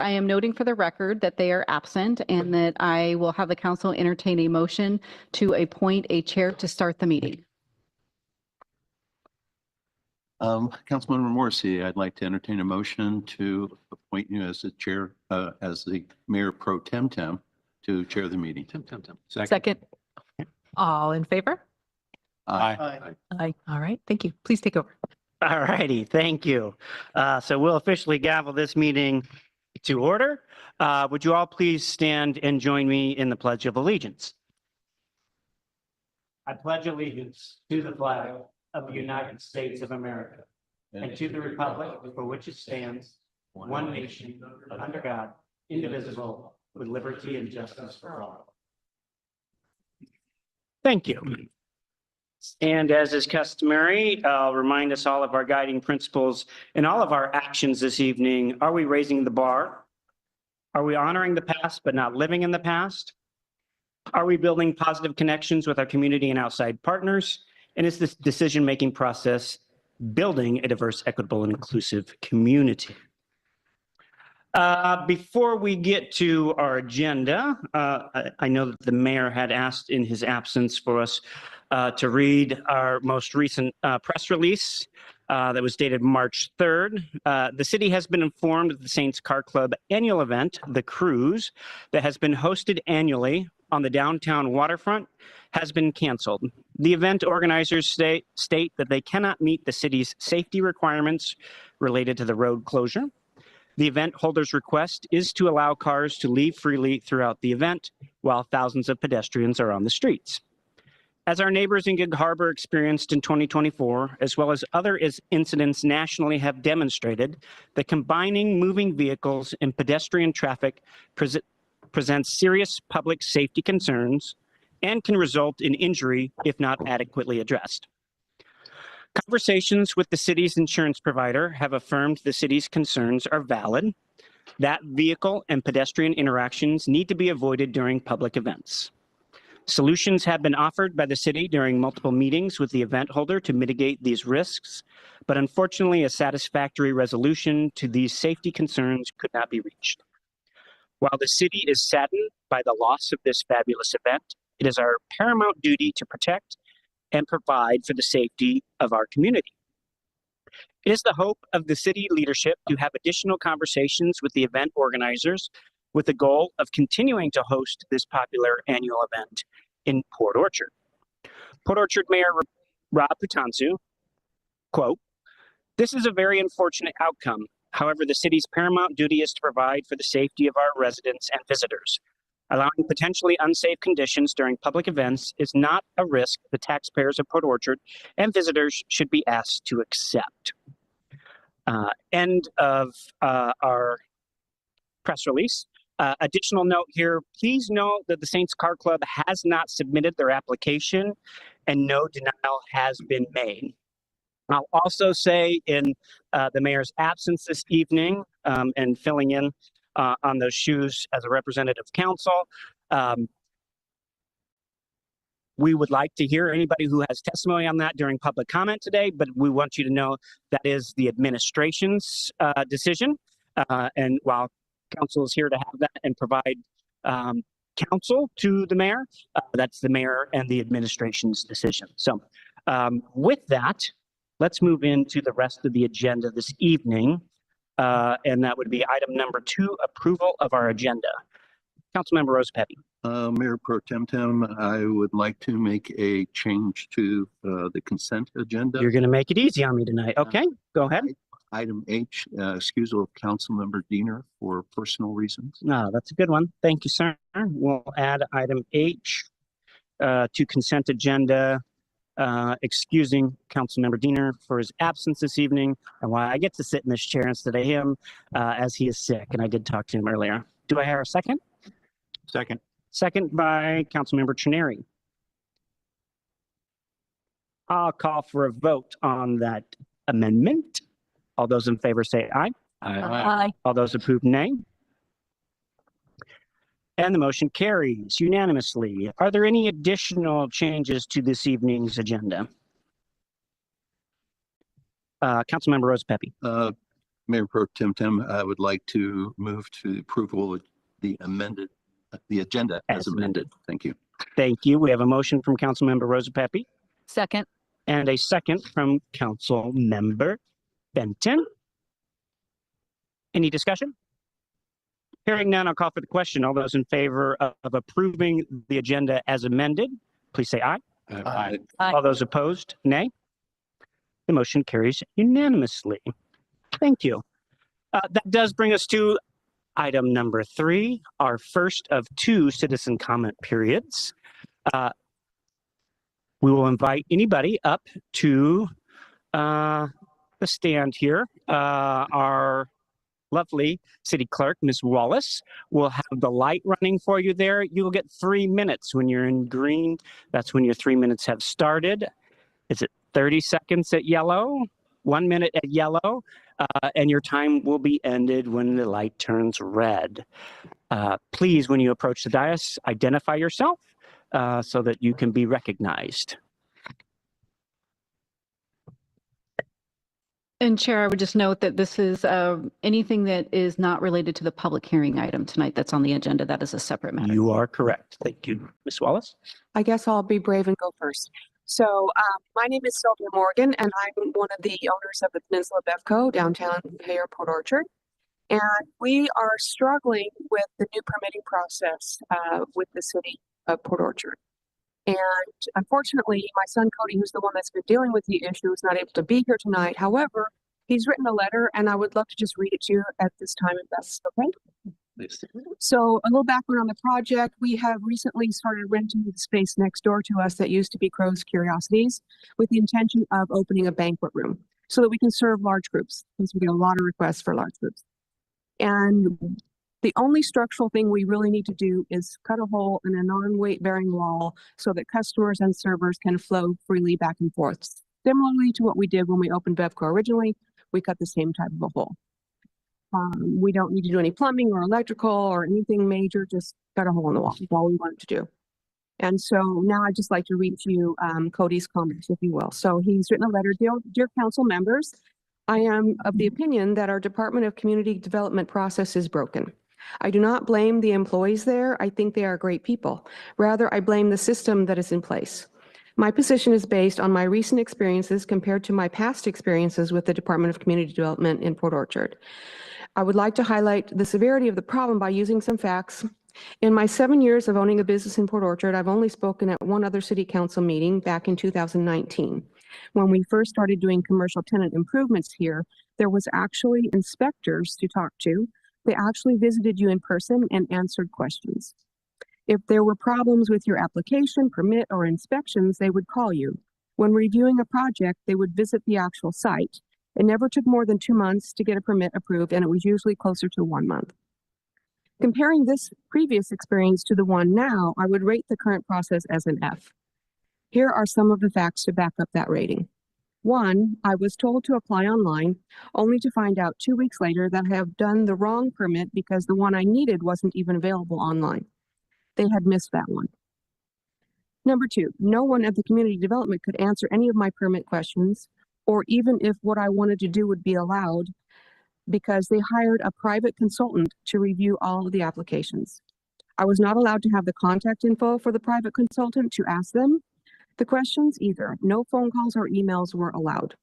I am noting for the record that they are absent and that I will have the council entertain a motion to appoint a chair to start the meeting. Councilmember Morrissey, I'd like to entertain a motion to appoint you as the chair, as the mayor pro tem to chair the meeting. Second. All in favor? Aye. Aye. All right. Thank you. Please take over. All righty, thank you. So we'll officially gavel this meeting to order. Would you all please stand and join me in the Pledge of Allegiance? I pledge allegiance to the flag of the United States of America and to the republic for which it stands, one nation, under God, indivisible, with liberty and justice for all. Thank you. And as is customary, I'll remind us all of our guiding principles in all of our actions this evening. Are we raising the bar? Are we honoring the past but not living in the past? Are we building positive connections with our community and outside partners? And is this decision-making process building a diverse, equitable, and inclusive community? Before we get to our agenda, I know that the mayor had asked in his absence for us to read our most recent press release that was dated March 3rd. The city has been informed that the Saints Car Club annual event, The Cruise, that has been hosted annually on the downtown waterfront has been canceled. The event organizers state that they cannot meet the city's safety requirements related to the road closure. The event holder's request is to allow cars to leave freely throughout the event while thousands of pedestrians are on the streets. As our neighbors in Gig Harbor experienced in 2024, as well as other incidents nationally have demonstrated, that combining moving vehicles and pedestrian traffic presents serious public safety concerns and can result in injury if not adequately addressed. Conversations with the city's insurance provider have affirmed the city's concerns are valid, that vehicle and pedestrian interactions need to be avoided during public events. Solutions have been offered by the city during multiple meetings with the event holder to mitigate these risks, but unfortunately, a satisfactory resolution to these safety concerns could not be reached. While the city is saddened by the loss of this fabulous event, it is our paramount duty to protect and provide for the safety of our community. It is the hope of the city leadership to have additional conversations with the event organizers with the goal of continuing to host this popular annual event in Port Orchard. Port Orchard Mayor Rob Putansu, quote, "This is a very unfortunate outcome. However, the city's paramount duty is to provide for the safety of our residents and visitors. Allowing potentially unsafe conditions during public events is not a risk the taxpayers of Port Orchard and visitors should be asked to accept." End of our press release. Additional note here, please note that the Saints Car Club has not submitted their application and no denial has been made. I'll also say in the mayor's absence this evening and filling in on those shoes as a representative council, we would like to hear anybody who has testimony on that during public comment today, but we want you to know that is the administration's decision. And while council is here to have that and provide counsel to the mayor, that's the mayor and the administration's decision. So with that, let's move into the rest of the agenda this evening. And that would be item number 2, approval of our agenda. Councilmember Rose Pepe. Mayor Pro Tem, I would like to make a change to the consent agenda. You're going to make it easy on me tonight. Okay, go ahead. Item H, excusal of Councilmember Diener for personal reasons. No, that's a good one. Thank you, sir. We'll add item H to consent agenda, excusing Councilmember Diener for his absence this evening and why I get to sit in this chair instead of him as he is sick. And I did talk to him earlier. Do I hear a second? Second. Second by Councilmember Trenary. I'll call for a vote on that amendment. All those in favor say aye. Aye. All those approve, nay. And the motion carries unanimously. Are there any additional changes to this evening's agenda? Councilmember Rose Pepe. Mayor Pro Tem Tem, I would like to move to the approval of the agenda as amended. Thank you. Thank you. We have a motion from Councilmember Rosa Pepe Second. and a second from Councilmember Benton. Any discussion? Hearing none, I'll call for the question. All those in favor of approving the agenda as amended, please say aye. Aye. Aye. All those opposed, nay. The motion carries unanimously. Thank you. That does bring us to item number 3, our first of 2 citizen comment periods. We will invite anybody up to the stand here. Our lovely city clerk, Ms. Wallace, will have the light running for you there. You will get 3 minutes when you're in green. That's when your 3 minutes have started. Is it 30 seconds at yellow? 1 minute at yellow? And your time will be ended when the light turns red. Please, when you approach the dais, identify yourself so that you can be recognized. And Chair, I would just note that this is anything that is not related to the public hearing item tonight that's on the agenda. That is a separate matter. You are correct. Thank you. Ms. Wallace? I guess I'll be brave and go first. So my name is Sylvia Morgan, and I'm one of the owners of the Peninsula Bevco downtown here, Port Orchard. And we are struggling with the new permitting process with the city of Port Orchard. And unfortunately, my son Cody, who's the one that's been dealing with the issue, is not able to be here tonight. However, he's written a letter, and I would love to just read it to you at this time, if that's okay. So a little background on the project. We have recently started renting the space next door to us that used to be Crow's Curiosities with the intention of opening a banquet room so that we can serve large groups, because we get a lot of requests for large groups. And the only structural thing we really need to do is cut a hole in a non-weight bearing wall so that customers and servers can flow freely back and forth. Similarly to what we did when we opened Bevco originally, we cut the same type of a hole. We don't need to do any plumbing or electrical or anything major, just cut a hole in the wall. That's all we wanted to do. And so now I'd just like to read to you Cody's comments, if you will. So he's written a letter, dear council members, I am of the opinion that our Department of Community Development process is broken. I do not blame the employees there. I think they are great people. Rather, I blame the system that is in place. My position is based on my recent experiences compared to my past experiences with the Department of Community Development in Port Orchard. I would like to highlight the severity of the problem by using some facts. In my 7 years of owning a business in Port Orchard, I've only spoken at one other city council meeting back in 2019. When we first started doing commercial tenant improvements here, there was actually inspectors to talk to. They actually visited you in person and answered questions. If there were problems with your application, permit, or inspections, they would call you. When reviewing a project, they would visit the actual site. It never took more than 2 months to get a permit approved, and it was usually closer to 1 month. Comparing this previous experience to the one now, I would rate the current process as an F. Here are some of the facts to back up that rating. 1, I was told to apply online, only to find out 2 weeks later that I have done the wrong permit because the one I needed wasn't even available online. They had missed that one. Number 2, no one at the community development could answer any of my permit questions, or even if what I wanted to do would be allowed, because they hired a private consultant to review all of the applications. I was not allowed to have the contact info for the private consultant to ask them the questions either. No phone calls or emails were allowed.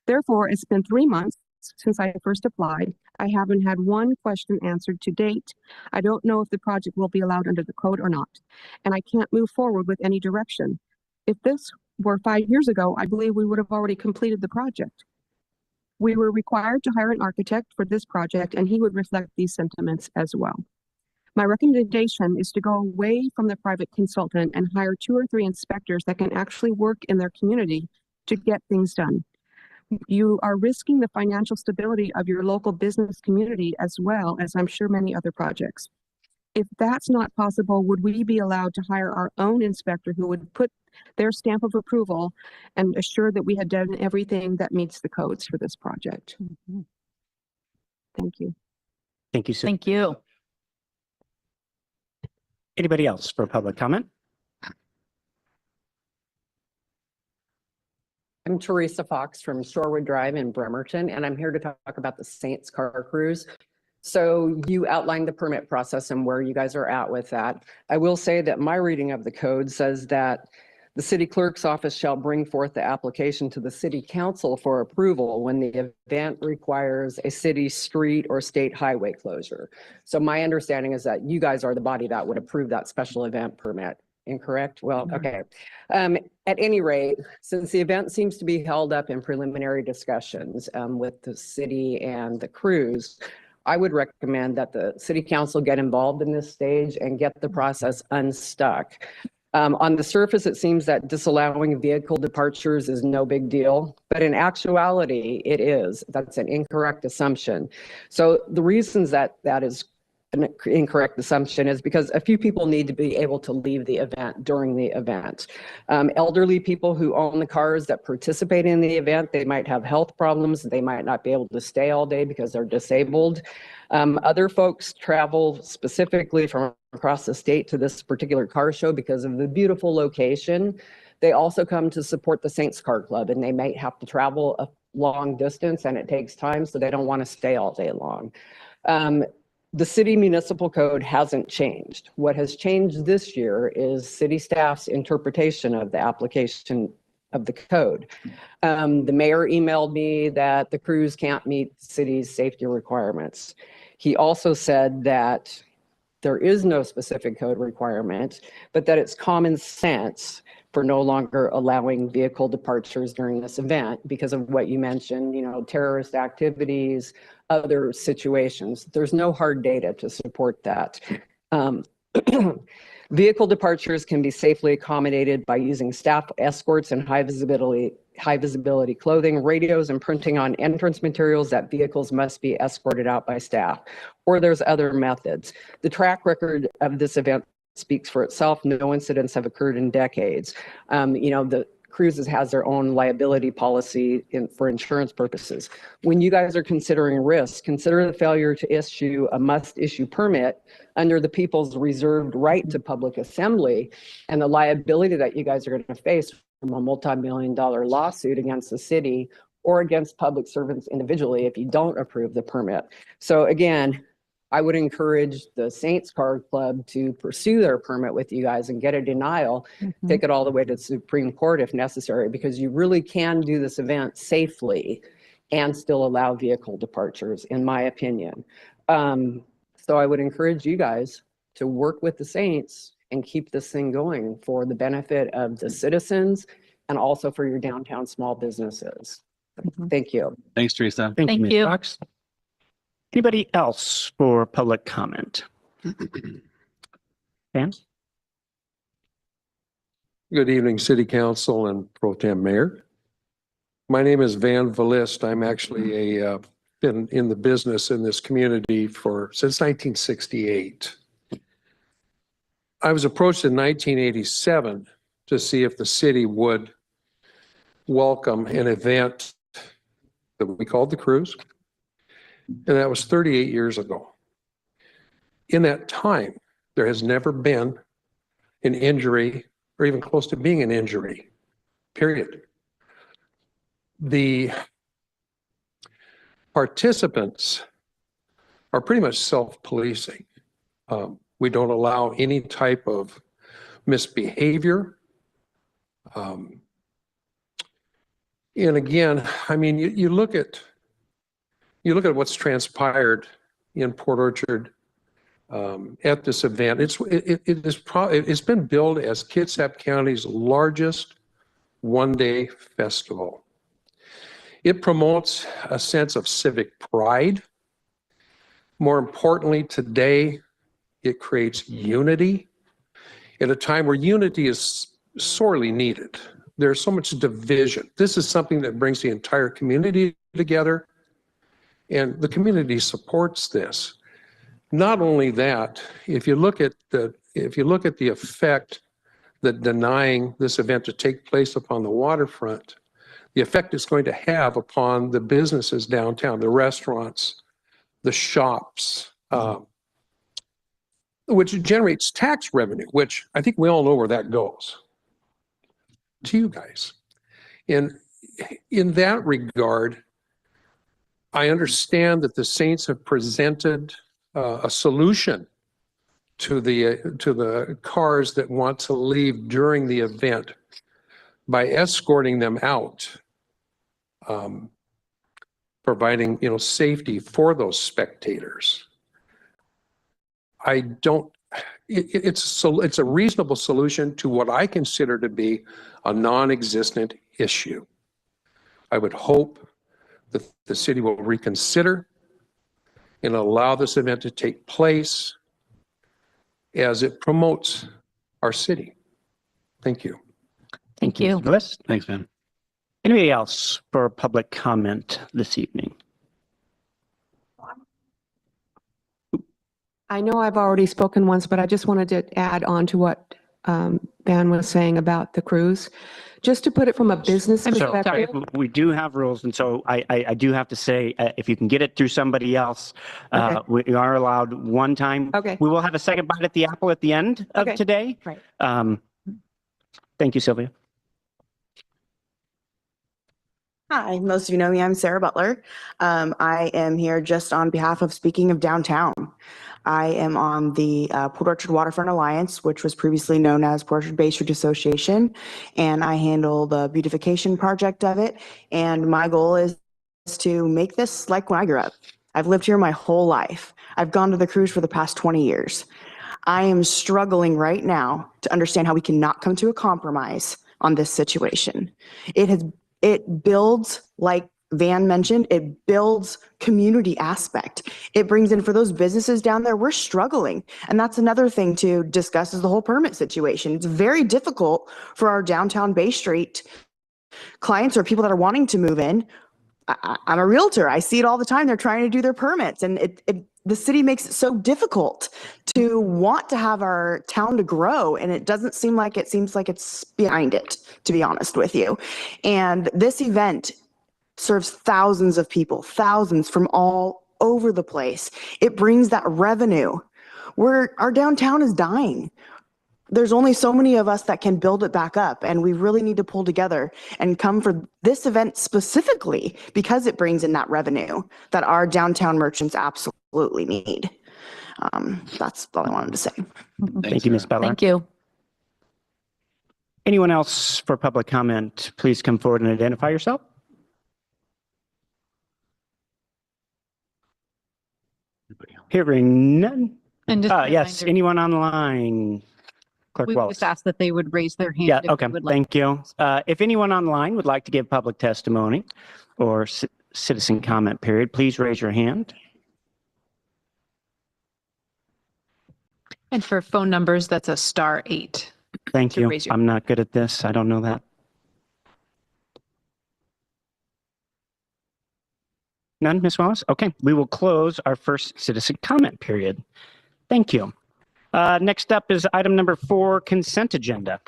Therefore, it's been 3 months since I first applied. I haven't had one question answered to date. I don't know if the project will be allowed under the code or not, and I can't move forward with any direction. If this were 5 years ago, I believe we would have already completed the project. We were required to hire an architect for this project, and he would reflect these sentiments as well. My recommendation is to go away from the private consultant and hire 2 or 3 inspectors that can actually work in their community to get things done. You are risking the financial stability of your local business community as well as I'm sure many other projects. If that's not possible, would we be allowed to hire our own inspector who would put their stamp of approval and assure that we had done everything that meets the codes for this project? Thank you. Thank you, sir. Thank you. Anybody else for public comment? I'm Teresa Fox from Shorewood Drive in Bremerton, and I'm here to talk about the Saints Car Cruise. So you outlined the permit process and where you guys are at with that. I will say that my reading of the code says that the city clerk's office shall bring forth the application to the city council for approval when the event requires a city street or state highway closure. So my understanding is that you guys are the body that would approve that special event permit. Incorrect? Well, okay. At any rate, since the event seems to be held up in preliminary discussions with the city and the cruise, I would recommend that the city council get involved in this stage and get the process unstuck. On the surface, it seems that disallowing vehicle departures is no big deal, but in actuality, it is. That's an incorrect assumption. So the reasons that is an incorrect assumption is because a few people need to be able to leave the event during the event. Elderly people who own the cars that participate in the event, they might have health problems. They might not be able to stay all day because they're disabled. Other folks travel specifically from across the state to this particular car show because of the beautiful location. They also come to support the Saints Car Club, and they might have to travel a long distance and it takes time, so they don't want to stay all day long. The city municipal code hasn't changed. What has changed this year is city staff's interpretation of the application of the code. The mayor emailed me that the cruise can't meet the city's safety requirements. He also said that there is no specific code requirement, but that it's common sense for no longer allowing vehicle departures during this event because of what you mentioned, terrorist activities, other situations. There's no hard data to support that. Vehicle departures can be safely accommodated by using staff escorts and high visibility clothing, radios, and printing on entrance materials that vehicles must be escorted out by staff, or there's other methods. The track record of this event speaks for itself. No incidents have occurred in decades. The cruises has their own liability policy for insurance purposes. When you guys are considering risk, consider the failure to issue a must-issue permit under the people's reserved right to public assembly and the liability that you guys are going to face from a multi-million-dollar lawsuit against the city or against public servants individually if you don't approve the permit. So again, I would encourage the Saints Car Club to pursue their permit with you guys and get a denial, take it all the way to the Supreme Court if necessary, because you really can do this event safely and still allow vehicle departures, in my opinion. So I would encourage you guys to work with the Saints and keep this thing going for the benefit of the citizens and also for your downtown small businesses. Thank you. Thanks, Teresa. Thank you, Thank Ms. you. Fox. Anybody else for public comment? Dan? Good evening, City Council and Pro Tem Mayor. My name is Van Valist. I'm actually been in the business in this community since 1968. I was approached in 1987 to see if the city would welcome an event that we called the cruise. And that was 38 years ago. In that time, there has never been an injury or even close to being an injury, period. The participants are pretty much self-policing. We don't allow any type of misbehavior. And again, I mean, you look at what's transpired in Port Orchard at this event. It's been billed as Kitsap County's largest one-day festival. It promotes a sense of civic pride. More importantly, today, it creates unity at a time where unity is sorely needed. There's so much division. This is something that brings the entire community together. And the community supports this. Not only that, if you look at the effect that denying this event to take place upon the waterfront, the effect it's going to have upon the businesses downtown, the restaurants, the shops, which generates tax revenue, which I think we all know where that goes. To you guys. And in that regard, I understand that the Saints have presented a solution to the cars that want to leave during the event by escorting them out, providing, safety for those spectators. I don't, it's a reasonable solution to what I consider to be a non-existent issue. I would hope that the city will reconsider and allow this event to take place as it promotes our city. Thank you. Thank you. Mr. Lewis. Thanks, Ben. Anybody else for public comment this evening? I know I've already spoken once, but I just wanted to add on to what Ben was saying about the cruise. Just to put it from a business I'm so perspective. sorry. We do have rules, and so I do have to say, if you can get it through somebody else, Okay. we are allowed one time. Okay. We will have a second bite at the apple at the end of Okay. today. Right. Thank you, Sylvia. Hi, most of you know me. I'm Sarah Butler. I am here just on behalf of Speaking of Downtown. I am on the Port Orchard Waterfront Alliance, which was previously known as Port Orchard Bay Street Association, and I handle the beautification project of it. And my goal is to make this like when I grew up. I've lived here my whole life. I've gone to the cruise for the past 20 years. I am struggling right now to understand how we cannot come to a compromise on this situation. It builds, like Van mentioned, it builds community aspect. It brings in, for those businesses down there, we're struggling. And that's another thing to discuss is the whole permit situation. It's very difficult for our downtown Bay Street clients or people that are wanting to move in. I'm a realtor. I see it all the time. They're trying to do their permits, and the city makes it so difficult to want to have our town to grow, and it doesn't seem like it's behind it, to be honest with you. And this event serves thousands of people, thousands from all over the place. It brings that revenue. Our downtown is dying. There's only so many of us that can build it back up, and we really need to pull together and come for this event specifically because it brings in that revenue that our downtown merchants absolutely need. That's all I wanted to say. Thank you, Ms. Butler. Thank you. Anyone else for public comment, please come forward and identify yourself. Hearing none. And just a Yes, reminder, anyone online? Clerk we would Wallace. just ask that they would raise their hand. Yeah, if okay, they would like. thank you. If anyone online would like to give public testimony or citizen comment period, please raise your hand. And for phone numbers, that's a *8. Thank To you. raise your- I'm not good at this. I don't know that. None, Ms. Wallace? Okay, we will close our first citizen comment period. Thank you. Next up is item number 4, consent agenda.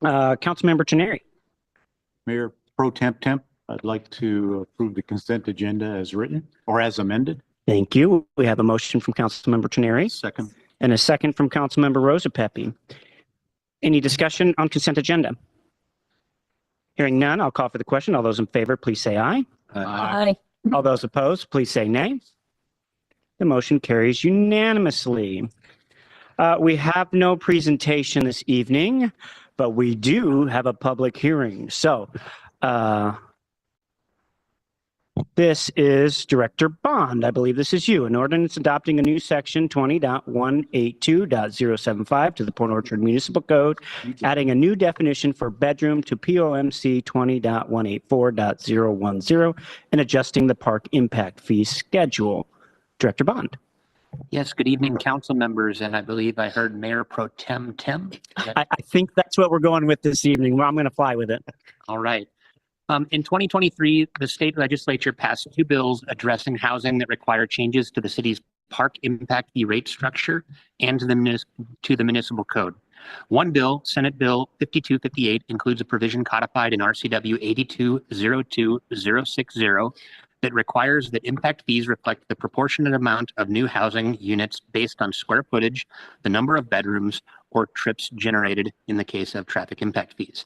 Councilmember Teneri. Mayor Pro Temp, I'd like to approve the consent agenda as written or as amended. Thank you. We have a motion from Councilmember Teneri Second. and a second from Councilmember Rosapepe. Any discussion on consent agenda? Hearing none, I'll call for the question. All those in favor, please say aye. Aye. All those opposed, please say nay. The motion carries unanimously. We have no presentation this evening, but we do have a public hearing. So this is Director Bond. I believe this is you. An ordinance adopting a new section 20.182.075 to the Port Orchard Municipal Code, adding a new definition for bedroom to POMC 20.184.010, and adjusting the park impact fee schedule. Director Bond. Yes, good evening, council members, and I believe I heard Mayor Pro Tem. I think that's what we're going with this evening. Well, I'm going to fly with it. All right. In 2023, the state legislature passed 2 bills addressing housing that require changes to the city's park impact fee rate structure and to the municipal code. One bill, Senate Bill 5258, includes a provision codified in RCW 8202060 that requires that impact fees reflect the proportionate amount of new housing units based on square footage, the number of bedrooms, or trips generated in the case of traffic impact fees.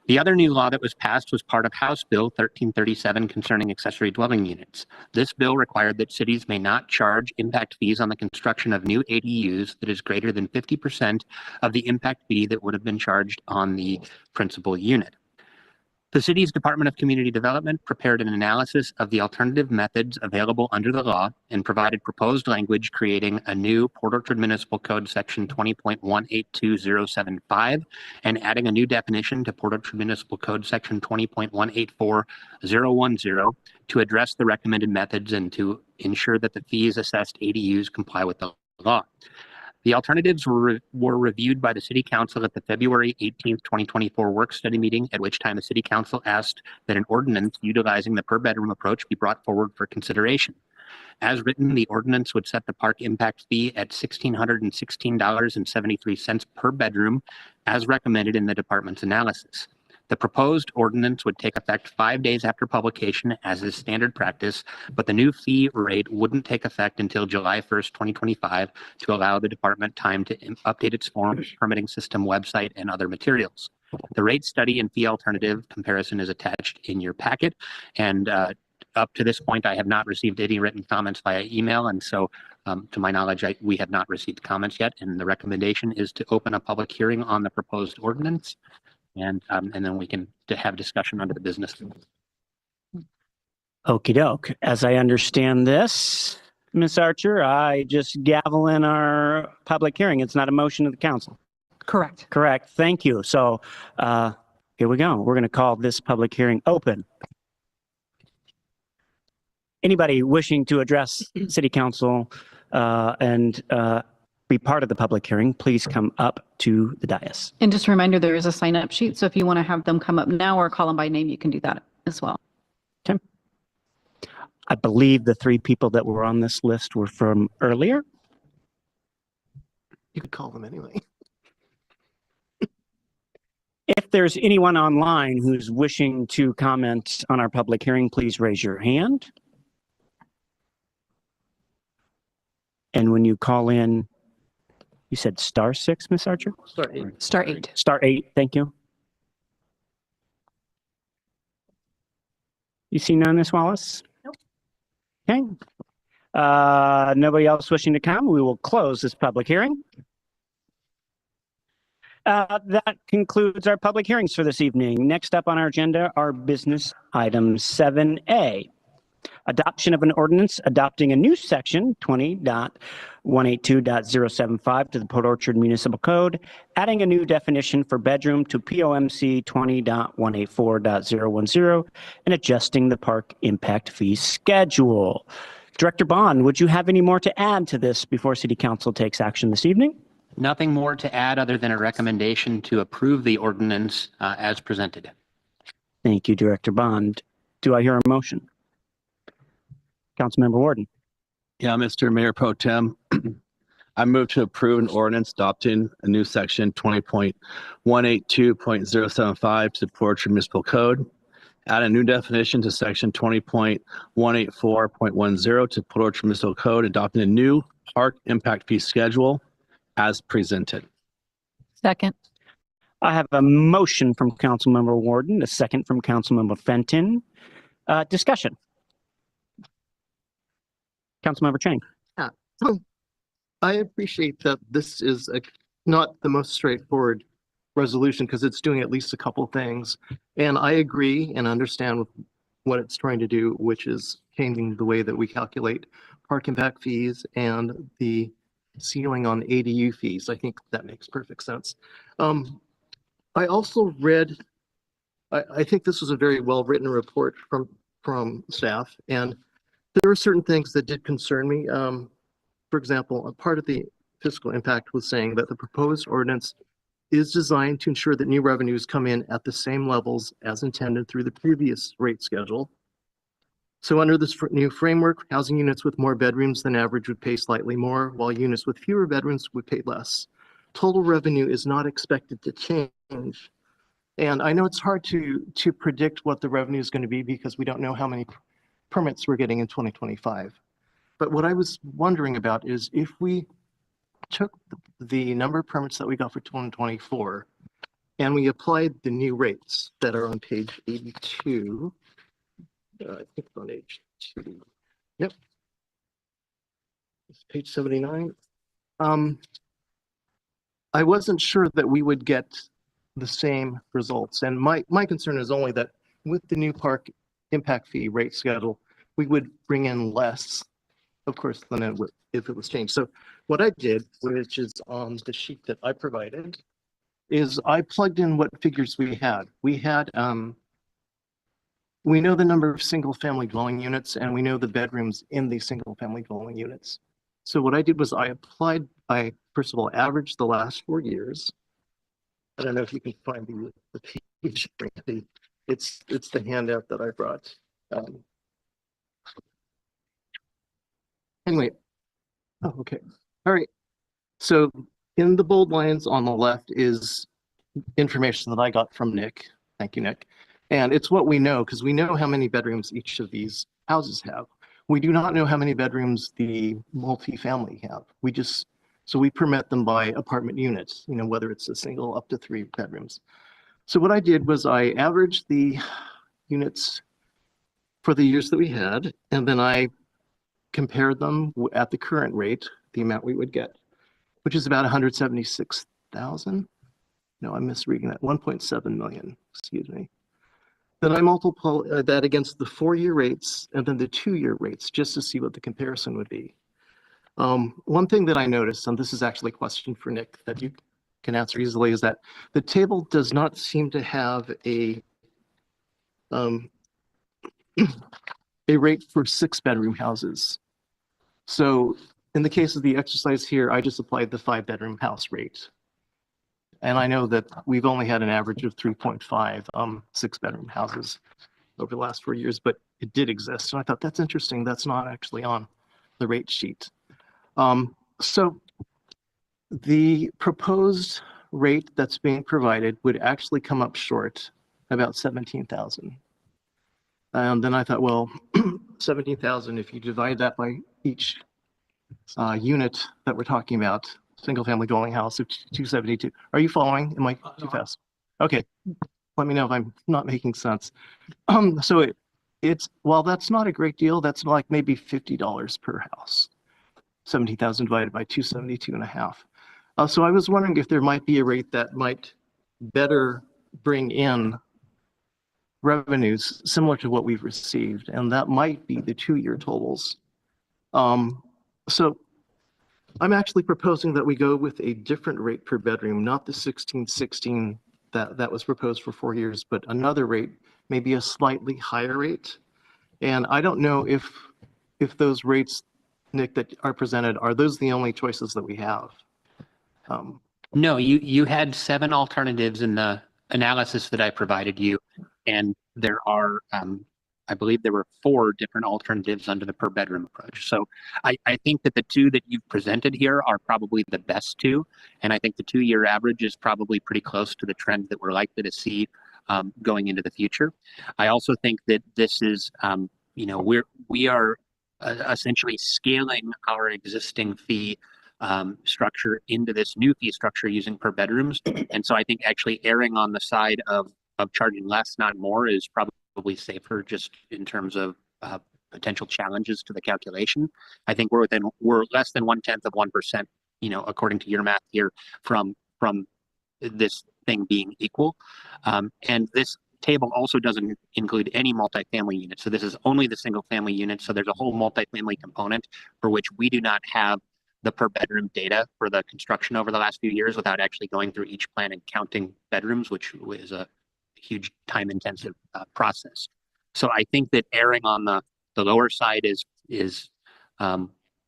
The other new law that was passed was part of House Bill 1337 concerning accessory dwelling units. This bill required that cities may not charge impact fees on the construction of new ADUs that is greater than 50% of the impact fee that would have been charged on the principal unit. The city's Department of Community Development prepared an analysis of the alternative methods available under the law and provided proposed language creating a new Port Orchard Municipal Code section 20.182075 and adding a new definition to Port Orchard Municipal Code section 20.184010 to address the recommended methods and to ensure that the fees assessed ADUs comply with the law. The alternatives were reviewed by the City Council at the February 18th, 2024 work study meeting, at which time the City Council asked that an ordinance utilizing the per bedroom approach be brought forward for consideration. As written, the ordinance would set the park impact fee at $1,616.73 per bedroom, as recommended in the department's analysis. The proposed ordinance would take effect 5 days after publication, as is standard practice, but the new fee rate wouldn't take effect until July 1st, 2025, to allow the department time to update its form, permitting system, website, and other materials. The rate study and fee alternative comparison is attached in your packet, and up to this point, I have not received any written comments via email, and so to my knowledge, we have not received comments yet, and the recommendation is to open a public hearing on the proposed ordinance. And then we can have discussion under the business. Okie doke. As I understand this, Ms. Archer, I just gavel in our public hearing. It's not a motion of the council. Correct. Correct. Thank you. So here we go. We're going to call this public hearing open. Anybody wishing to address City Council and be part of the public hearing, please come up to the dais. And just a reminder, there is a sign up sheet. So if you want to have them come up now or call them by name, you can do that as well. Okay. I believe the 3 people that were on this list were from earlier. You could call them anyway. If there's anyone online who's wishing to comment on our public hearing, please raise your hand. And when you call in, you said *6, Ms. Archer? Star 8. Star 8. *8, thank you. You see none, Ms. Wallace? Nope. Okay. Nobody else wishing to come? We will close this public hearing. That concludes our public hearings for this evening. Next up on our agenda are business items 7A. Adoption of an ordinance adopting a new section 20.182.075 to the Port Orchard Municipal Code, adding a new definition for bedroom to POMC 20.184.010, and adjusting the park impact fee schedule. Director Bond, would you have any more to add to this before City Council takes action this evening? Nothing more to add other than a recommendation to approve the ordinance as presented. Thank you, Director Bond. Do I hear a motion? Councilmember Warden. Yeah, Mr. Mayor Pro Tem, I move to approve an ordinance adopting a new section 20.182.075 to the Port Orchard Municipal Code, add a new definition to section 20.184.10 to Port Orchard Municipal Code, adopting a new park impact fee schedule as presented. Second. I have a motion from Councilmember Warden, a second from Councilmember Fenton. Discussion. Councilmember Chang. I appreciate that this is not the most straightforward resolution because it's doing at least a couple things. And I agree and understand with what it's trying to do, which is changing the way that we calculate park impact fees and the ceiling on ADU fees. I think that makes perfect sense. I also read, I think this was a very well-written report from staff, and there were certain things that did concern me. For example, a part of the fiscal impact was saying that the proposed ordinance is designed to ensure that new revenues come in at the same levels as intended through the previous rate schedule. So under this new framework, housing units with more bedrooms than average would pay slightly more, while units with fewer bedrooms would pay less. Total revenue is not expected to change. And I know it's hard to predict what the revenue is going to be because we don't know how many permits we're getting in 2025. But what I was wondering about is if we took the number of permits that we got for 2024 And we applied the new rates that are on page 82. I think it's on page 2. Yep. It's page 79. I wasn't sure that we would get the same results. And my concern is only that with the new park impact fee rate schedule, we would bring in less, of course, than it would if it was changed. So what I did, which is on the sheet that I provided, is I plugged in what figures we had. We know the number of single family dwelling units, and we know the bedrooms in these single family dwelling units. So what I did was I first of all, averaged the last 4 years. I don't know if you can find the page. It's the handout that I brought. Anyway, oh, okay. All right. So in the bold lines on the left is information that I got from Nick. Thank you, Nick. And it's what we know, because we know how many bedrooms each of these houses have. We do not know how many bedrooms the multifamily have. So we permit them by apartment units, whether it's a single up to 3 bedrooms. So what I did was I averaged the units for the years that we had, and then I compared them at the current rate, the amount we would get, which is about 176,000. No, I'm misreading that, 1.7 million, excuse me. Then I multiply that against the 4-year rates and then the 2-year rates just to see what the comparison would be. One thing that I noticed, and this is actually a question for Nick that you can answer easily, is that the table does not seem to have a rate for 6-bedroom houses. So in the case of the exercise here, I just applied the 5-bedroom house rate. And I know that we've only had an average of 3.5 6-bedroom houses over the last 4 years, but it did exist. So I thought that's interesting. That's not actually on the rate sheet. So the proposed rate that's being provided would actually come up short about 17,000. And then I thought, well, 17,000, if you divide that by each unit that we're talking about, single family dwelling house of 272. Are you following? Am I too fast? Okay. Let me know if I'm not making sense. So while that's not a great deal, that's like maybe $50 per house. 17,000 divided by 272.5. So I was wondering if there might be a rate that might better bring in revenues similar to what we've received, and that might be the 2-year totals. So I'm actually proposing that we go with a different rate per bedroom, not the 1616 that was proposed for 4 years, but another rate, maybe a slightly higher rate. And I don't know if those rates, Nick, that are presented, are those the only choices that we have? No, you had 7 alternatives in the analysis that I provided you, and there are, I believe there were 4 different alternatives under the per bedroom approach. So I think that the 2 that you've presented here are probably the best 2, and I think the 2-year average is probably pretty close to the trend that we're likely to see going into the future. I also think that this is, we are essentially scaling our existing fee structure into this new fee structure using per bedrooms. And so I think actually erring on the side of charging less, not more, is probably safer just in terms of potential challenges to the calculation. I think we're less than 1/10 of 1%, according to your math here, from this thing being equal. And this table also doesn't include any multifamily units. So this is only the single family unit. So there's a whole multifamily component for which we do not have the per bedroom data for the construction over the last few years without actually going through each plan and counting bedrooms, which is a huge time intensive process. So I think that erring on the lower side is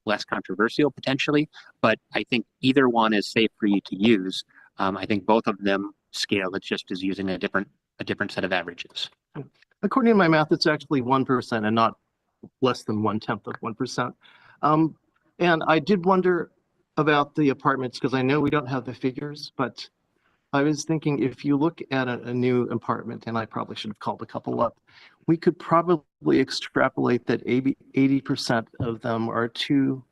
less controversial potentially, but I think either one is safe for you to use. I think both of them scale. It's just is using a different set of averages. According to my math, it's actually 1% and not less than 1/10 of 1%. And I did wonder about the apartments because I know we don't have the figures, but I was thinking if you look at a new apartment, and I probably should have called a couple up, we could probably extrapolate that 80% of them are 2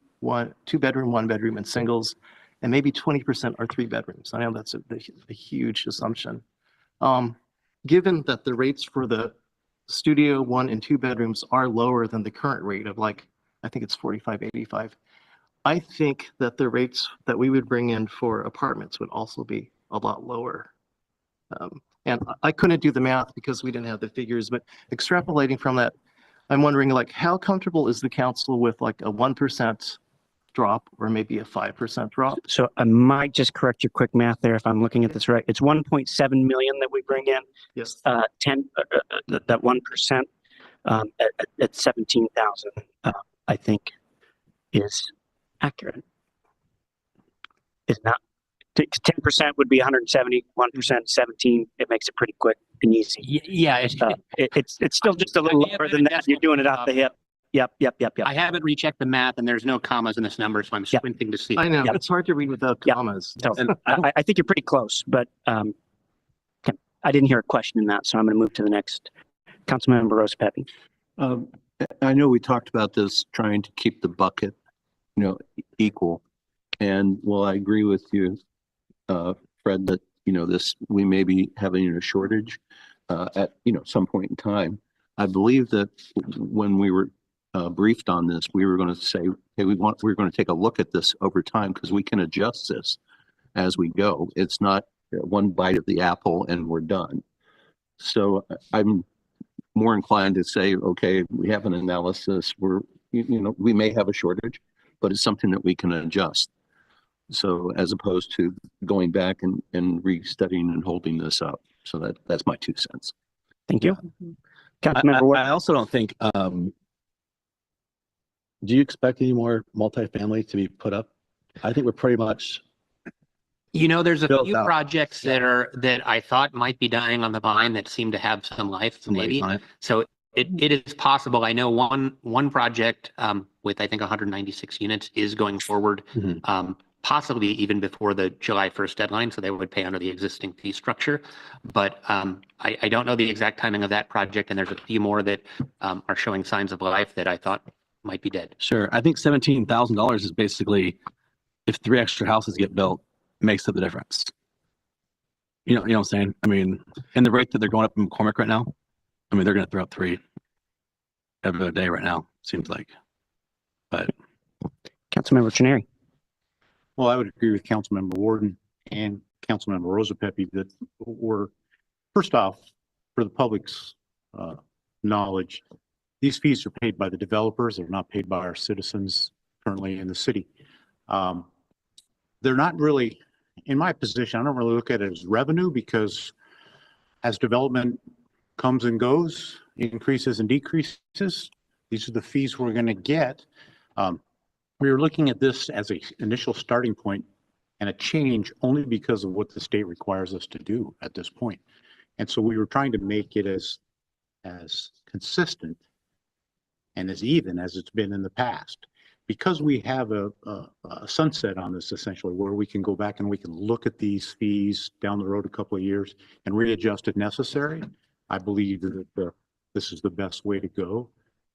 bedroom, 1 bedroom and singles, and maybe 20% are 3 bedrooms. I know that's a huge assumption. Given that the rates for the studio 1 and 2 bedrooms are lower than the current rate of like, I think it's 45.85. I think that the rates that we would bring in for apartments would also be a lot lower. And I couldn't do the math because we didn't have the figures, but extrapolating from that, I'm wondering like how comfortable is the council with like a 1% drop or maybe a 5% drop? So I might just correct your quick math there if I'm looking at this right. It's 1.7 million that we bring in. Yes. That 1% at 17,000, I think is accurate. Is not. 10% would be 170, 1% 17. It makes it pretty quick and easy. Yeah, It's still just a little lower than that. You're doing it off the hip. Yep. I haven't rechecked the math and there's no commas in this number, so I'm squinting to see. I know, Yep. it's hard to read without commas. So And I think you're pretty close, but okay. I didn't hear a question in that, so I'm going to move to the next. Councilmember Rosepepe. I know we talked about this, trying to keep the bucket, equal. And while I agree with you, Fred, that, we may be having a shortage at, some point in time. I believe that when we were briefed on this, we were going to say, hey, we're going to take a look at this over time because we can adjust this as we go. It's not one bite of the apple and we're done. So I'm more inclined to say, okay, we have an analysis where, we may have a shortage, but it's something that we can adjust. So as opposed to going back and restudying and holding this up. So that's my 2 cents. Thank you. Councilmember Ward. I also don't think, do you expect any more multifamily to be put up? I think we're pretty much. There's a Built few out. projects that I thought might be dying on the vine that seem to have some life, maybe. So it is possible. I know one project with I think 196 units is going forward, possibly even before the July 1st deadline. So they would pay under the existing fee structure. But I don't know the exact timing of that project. And there's a few more that are showing signs of life that I thought might be dead. Sure. I think $17,000 is basically, if 3 extra houses get built, makes up the difference. You know what I'm saying? I mean, and the rate that they're going up in McCormick right now, I mean, they're going to throw out 3 every other day right now, seems like. But Councilmember Trenary. Well, I would agree with Councilmember Warden and Councilmember Rosepepe that we're, first off, for the public's knowledge, these fees are paid by the developers. They're not paid by our citizens currently in the city. They're not really, in my position, I don't really look at it as revenue because as development comes and goes, increases and decreases, these are the fees we're going to get. We were looking at this as an initial starting point and a change only because of what the state requires us to do at this point. And so we were trying to make it as consistent and as even as it's been in the past. Because we have a sunset on this essentially, where we can go back and we can look at these fees down the road a couple of years and readjust if necessary, I believe that this is the best way to go.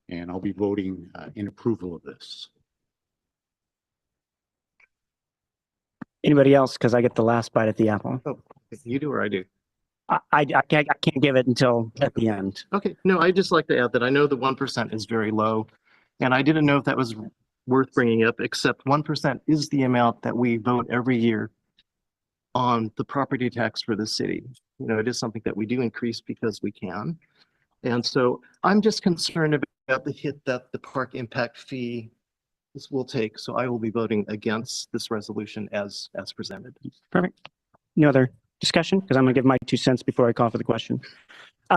And I'll be voting in approval of this. Anybody else? Because I get the last bite at the apple. Oh, you do or I do? I can't give it until at the end. Okay, no, I'd just like to add that I know the 1% is very low, and I didn't know if that was worth bringing up, except 1% is the amount that we vote every year on the property tax for the city. It is something that we do increase because we can. And so I'm just concerned about the hit that the park impact fee will take. So I will be voting against this resolution as presented. Perfect. No other discussion? Because I'm going to give my 2 cents before I call for the question.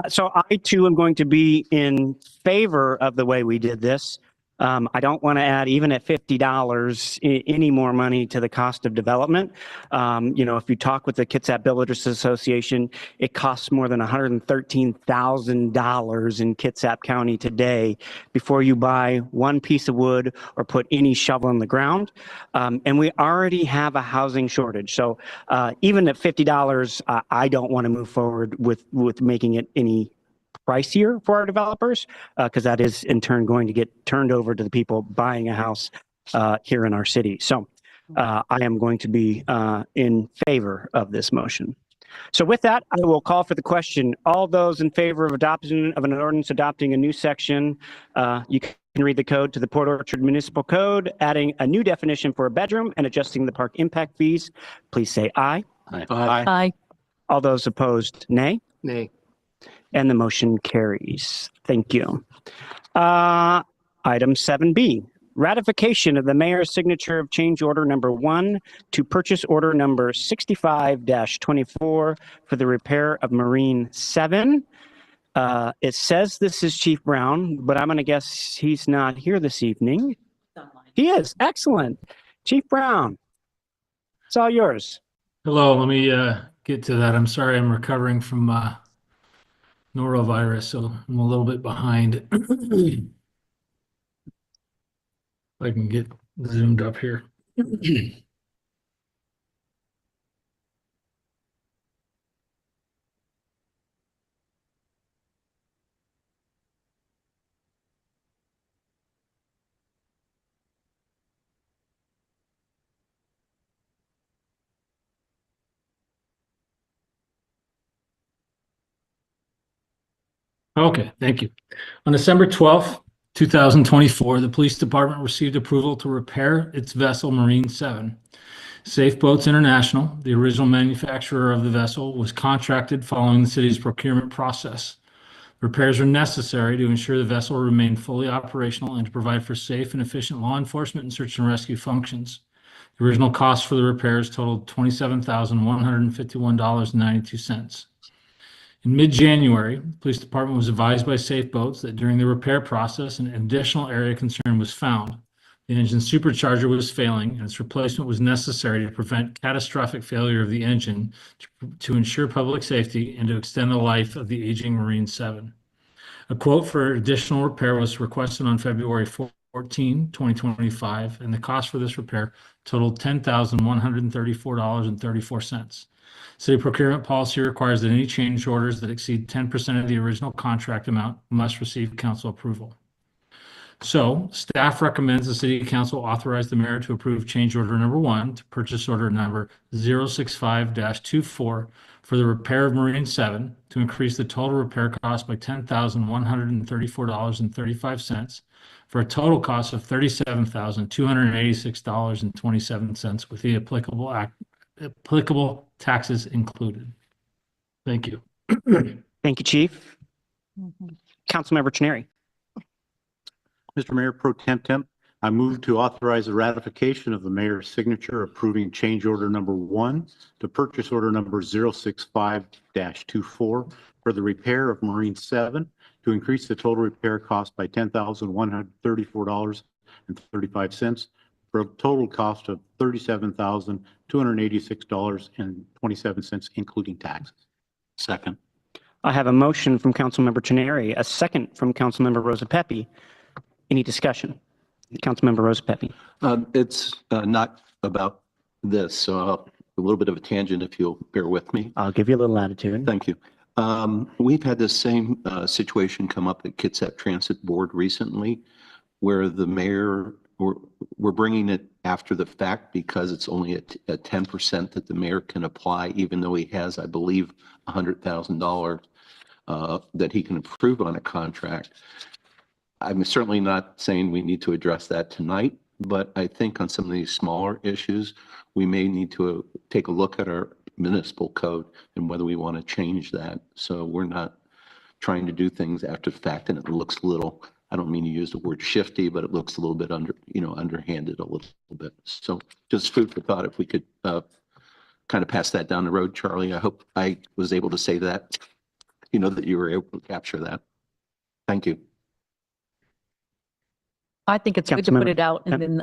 So I too am going to be in favor of the way we did this. I don't want to add, even at $50, any more money to the cost of development. If you talk with the Kitsap Builders Association, it costs more than $113,000 in Kitsap County today before you buy one piece of wood or put any shovel in the ground. And we already have a housing shortage. So even at $50, I don't want to move forward with making it any pricier for our developers, because that is in turn going to get turned over to the people buying a house here in our city. So I am going to be in favor of this motion. So with that, I will call for the question. All those in favor of adoption of an ordinance adopting a new section, you can read the code to the Port Orchard Municipal Code, adding a new definition for a bedroom and adjusting the park impact fees. Please say aye. Aye. Aye. All those opposed, nay. Nay. And the motion carries. Thank you. Item 7B, ratification of the mayor's signature of change order number 1 to purchase order number 65-24 for the repair of Marine 7. It says this is Chief Brown, but I'm going to guess he's not here this evening. He is. Excellent. Chief Brown, it's all yours. Hello, let me get to that. I'm sorry, I'm recovering from norovirus, so I'm a little bit behind. If I can get zoomed up here. Okay, thank you. On December 12th, 2024, the police department received approval to repair its vessel Marine 7. Safe Boats International, the original manufacturer of the vessel, was contracted following the city's procurement process. Repairs are necessary to ensure the vessel remain fully operational and to provide for safe and efficient law enforcement and search and rescue functions. The original cost for the repairs totaled $27,151.92. In mid-January, the police department was advised by Safe Boats that during the repair process, an additional area concern was found. The engine supercharger was failing, and its replacement was necessary to prevent catastrophic failure of the engine to ensure public safety and to extend the life of the aging Marine 7. A quote for additional repair was requested on February 14, 2025, and the cost for this repair totaled $10,134.34. City procurement policy requires that any change orders that exceed 10% of the original contract amount must receive council approval. So staff recommends the city council authorize the mayor to approve change order number 1 to purchase order number 065-24 for the repair of Marine 7 to increase the total repair cost by $10,134.35 for a total cost of $37,286.27 with the applicable taxes included. Thank you. Thank you, Chief. Councilmember Chineri. Mr. Mayor Pro Temp, I move to authorize the ratification of the mayor's signature approving change order number 1 to purchase order number 065-24 for the repair of Marine 7 to increase the total repair cost by $10,134.35 for a total cost of $37,286.27, including taxes. Second. I have a motion from Councilmember Chineri, a second from Councilmember Rosa Pepe. Any discussion? Councilmember Rosa Pepe. It's not about this, so a little bit of a tangent if you'll bear with me. I'll give you a little latitude. Thank you. We've had the same situation come up at Kitsap Transit Board recently, where the mayor, we're bringing it after the fact because it's only at 10% that the mayor can apply, even though he has, I believe, $100,000 that he can approve on a contract. I'm certainly not saying we need to address that tonight, but I think on some of these smaller issues, we may need to take a look at our municipal code and whether we want to change that. So we're not trying to do things after the fact and it looks a little, I don't mean to use the word shifty, but it looks a little bit underhanded a little bit. So just food for thought if we could kind of pass that down the road, Charlie. I hope I was able to say that, that you were able to capture that. Thank you. I think it's good to put it out and then,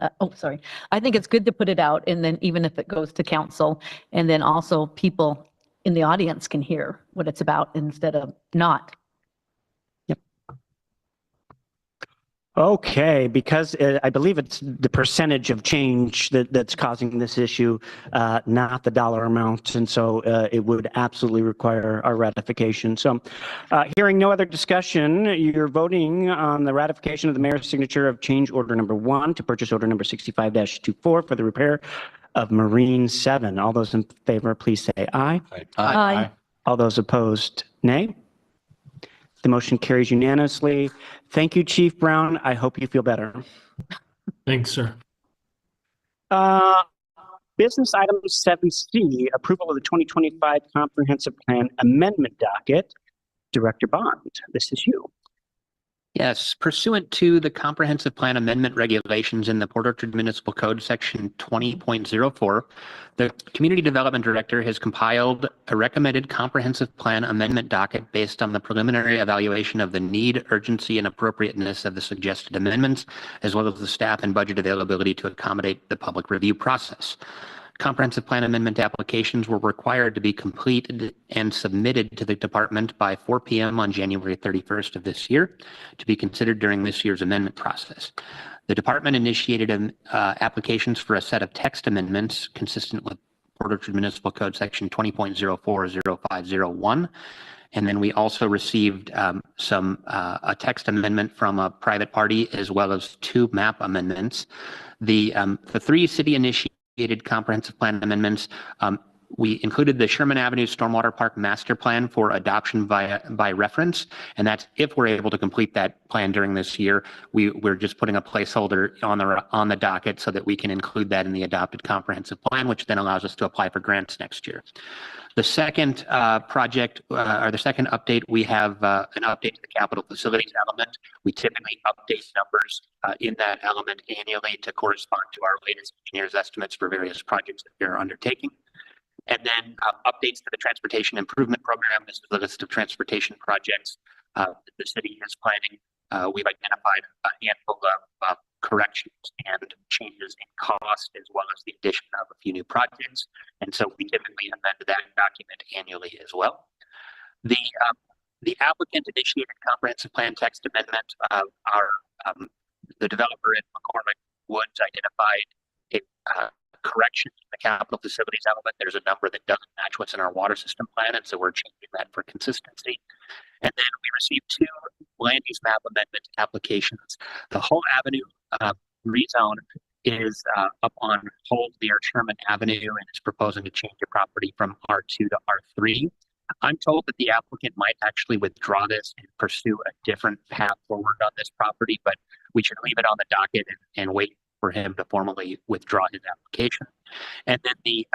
I think it's good to put it out and then even if it goes to council and then also people in the audience can hear what it's about instead of not. Yep. Okay, because I believe it's the percentage of change that's causing this issue, not the dollar amount. And so it would absolutely require our ratification. So hearing no other discussion, you're voting on the ratification of the mayor's signature of change order number 1 to purchase order number 65-24 for the repair of Marine 7. All those in favor, please say aye. Aye. All those opposed, nay. The motion carries unanimously. Thank you, Chief Brown. I hope you feel better. Thanks, sir. Business item 7C, approval of the 2025 Comprehensive Plan Amendment Docket. Director Bond, this is you. Yes, pursuant to the Comprehensive Plan Amendment Regulations in the Port Orchard Municipal Code, Section 20.04, the Community Development Director has compiled a recommended Comprehensive Plan Amendment Docket based on the preliminary evaluation of the need, urgency, and appropriateness of the suggested amendments, as well as the staff and budget availability to accommodate the public review process. Comprehensive Plan Amendment applications were required to be completed and submitted to the department by 4 p.m. on January 31st of this year to be considered during this year's amendment process. The department initiated applications for a set of text amendments consistent with Port Orchard Municipal Code Section 20.040501. And then we also received a text amendment from a private party, as well as 2 map amendments. The 3 city initiated comprehensive plan amendments. We included the Sherman Avenue Stormwater Park Master Plan for adoption by reference, and that's if we're able to complete that plan during this year. We're just putting a placeholder on the docket so that we can include that in the adopted comprehensive plan, which then allows us to apply for grants next year. The second project, or the second update, we have an update to the capital facilities element. We typically update numbers in that element annually to correspond to our latest engineer's estimates for various projects that we're undertaking. And then updates to the transportation improvement program. This is the list of transportation projects that the city is planning. We've identified a handful of corrections and changes in cost, as well as the addition of a few new projects. And so we typically amend that document annually as well. The applicant initiated comprehensive plan text amendment. The developer in McCormick Woods identified a correction in the capital facilities element. There's a number that doesn't match what's in our water system plan, and so we're changing that for consistency. And then we received 2 land use map amendment applications. The Hull Avenue rezone is up on hold near Sherman Avenue and is proposing to change the property from R2 to R3. I'm told that the applicant might actually withdraw this and pursue a different path forward on this property, but we should leave it on the docket and wait for him to formally withdraw his application. And then the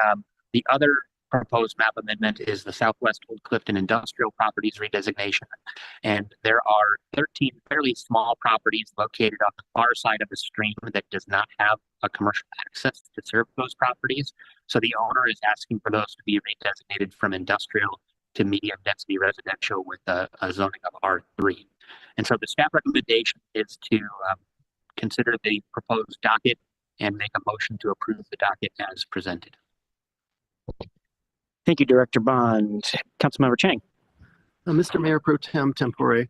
other proposed map amendment is the Southwest Old Clifton Industrial Properties redesignation. And there are 13 fairly small properties located on the far side of the stream that does not have a commercial access to serve those properties. So the owner is asking for those to be redesignated from industrial to medium density residential with a zoning of R3. And so the staff recommendation is to consider the proposed docket and make a motion to approve the docket as presented. Thank you, Director Bond. Councilmember Chang. Mr. Mayor Pro Tem Tempore,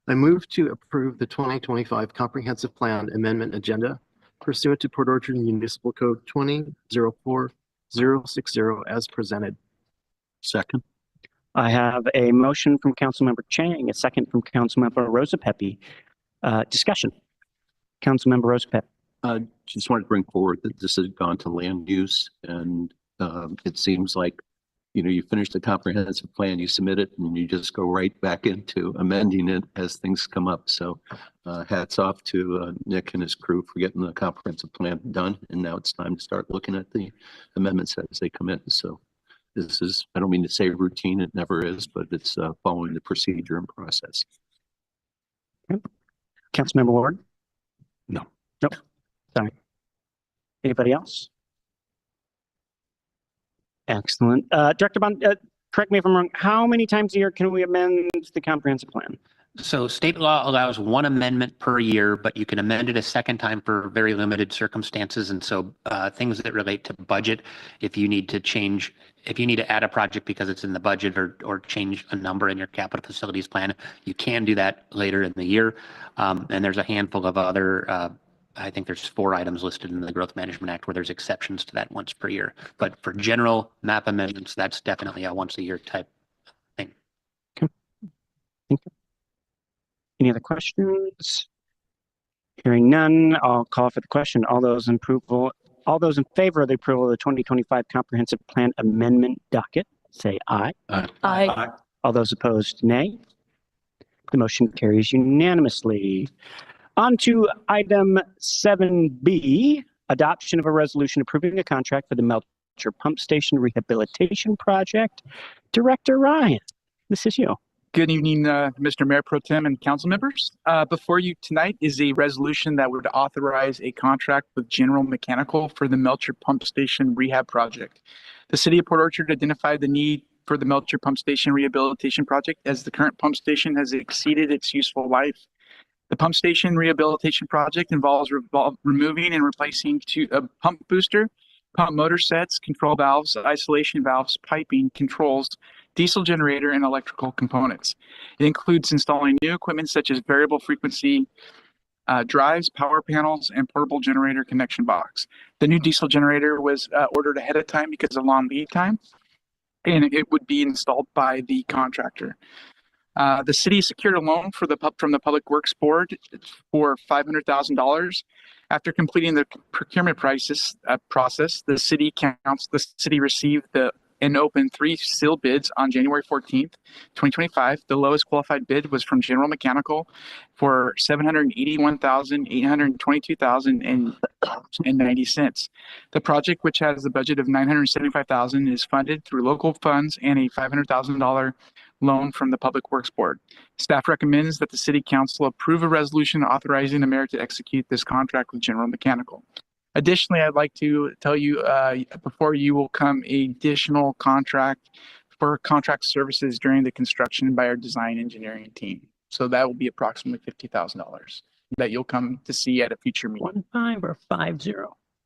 I move to approve the 2025 Comprehensive Plan Amendment Agenda pursuant to Port Orchard Municipal Code 20.04.060 as presented. Second. I have a motion from Councilmember Chang, a second from Councilmember Rosapepe. Discussion. Councilmember Rosapepe. Just wanted to bring forward that this has gone to land use, and it seems like, you finish the comprehensive plan, you submit it, and you just go right back into amending it as things come up. So hats off to Nick and his crew for getting the comprehensive plan done. And now it's time to start looking at the amendments as they come in. So this is, I don't mean to say routine, it never is, but it's following the procedure and process. Okay. Councilmember Ward? No. Nope. Sorry. Anybody else? Excellent. Director Bond, correct me if I'm wrong. How many times a year can we amend the comprehensive plan? So state law allows one amendment per year, but you can amend it a second time for very limited circumstances. And so things that relate to budget, if you need to add a project because it's in the budget or change a number in your capital facilities plan, you can do that later in the year. And there's a handful of other, I think there's 4 items listed in the Growth Management Act where there's exceptions to that once per year. But for general map amendments, that's definitely a once a year type thing. Okay. Thank you. Any other questions? Hearing none, I'll call for the question. All those in favor of the approval of the 2025 Comprehensive Plan Amendment docket, say aye. Aye. All those opposed, nay. The motion carries unanimously. On to item 7B, adoption of a resolution approving a contract for the Melcher Pump Station Rehabilitation Project. Director Ryan, this is you. Good evening, Mr. Mayor Pro Tem and council members. Before you tonight is a resolution that would authorize a contract with General Mechanical for the Melcher Pump Station Rehab Project. The city of Port Orchard identified the need for the Melcher Pump Station Rehabilitation Project as the current pump station has exceeded its useful life. The pump station rehabilitation project involves removing and replacing a pump booster, pump motor sets, control valves, isolation valves, piping, controls, diesel generator, and electrical components. It includes installing new equipment such as variable frequency drives, power panels, and portable generator connection box. The new diesel generator was ordered ahead of time because of long lead time, and it would be installed by the contractor. The city secured a loan from the Public Works Board for $500,000. After completing the procurement process, the city received and opened 3 sealed bids on January 14th, 2025. The lowest qualified bid was from General Mechanical for $781,822,090. The project, which has a budget of $975,000, is funded through local funds and a $500,000 loan from the Public Works Board. Staff recommends that the City Council approve a resolution authorizing the mayor to execute this contract with General Mechanical. Additionally, I'd like to tell you before you will come an additional contract for contract services during the construction by our design engineering team. So that will be approximately $50,000 that you'll come to see at a future meeting. 15 or 50?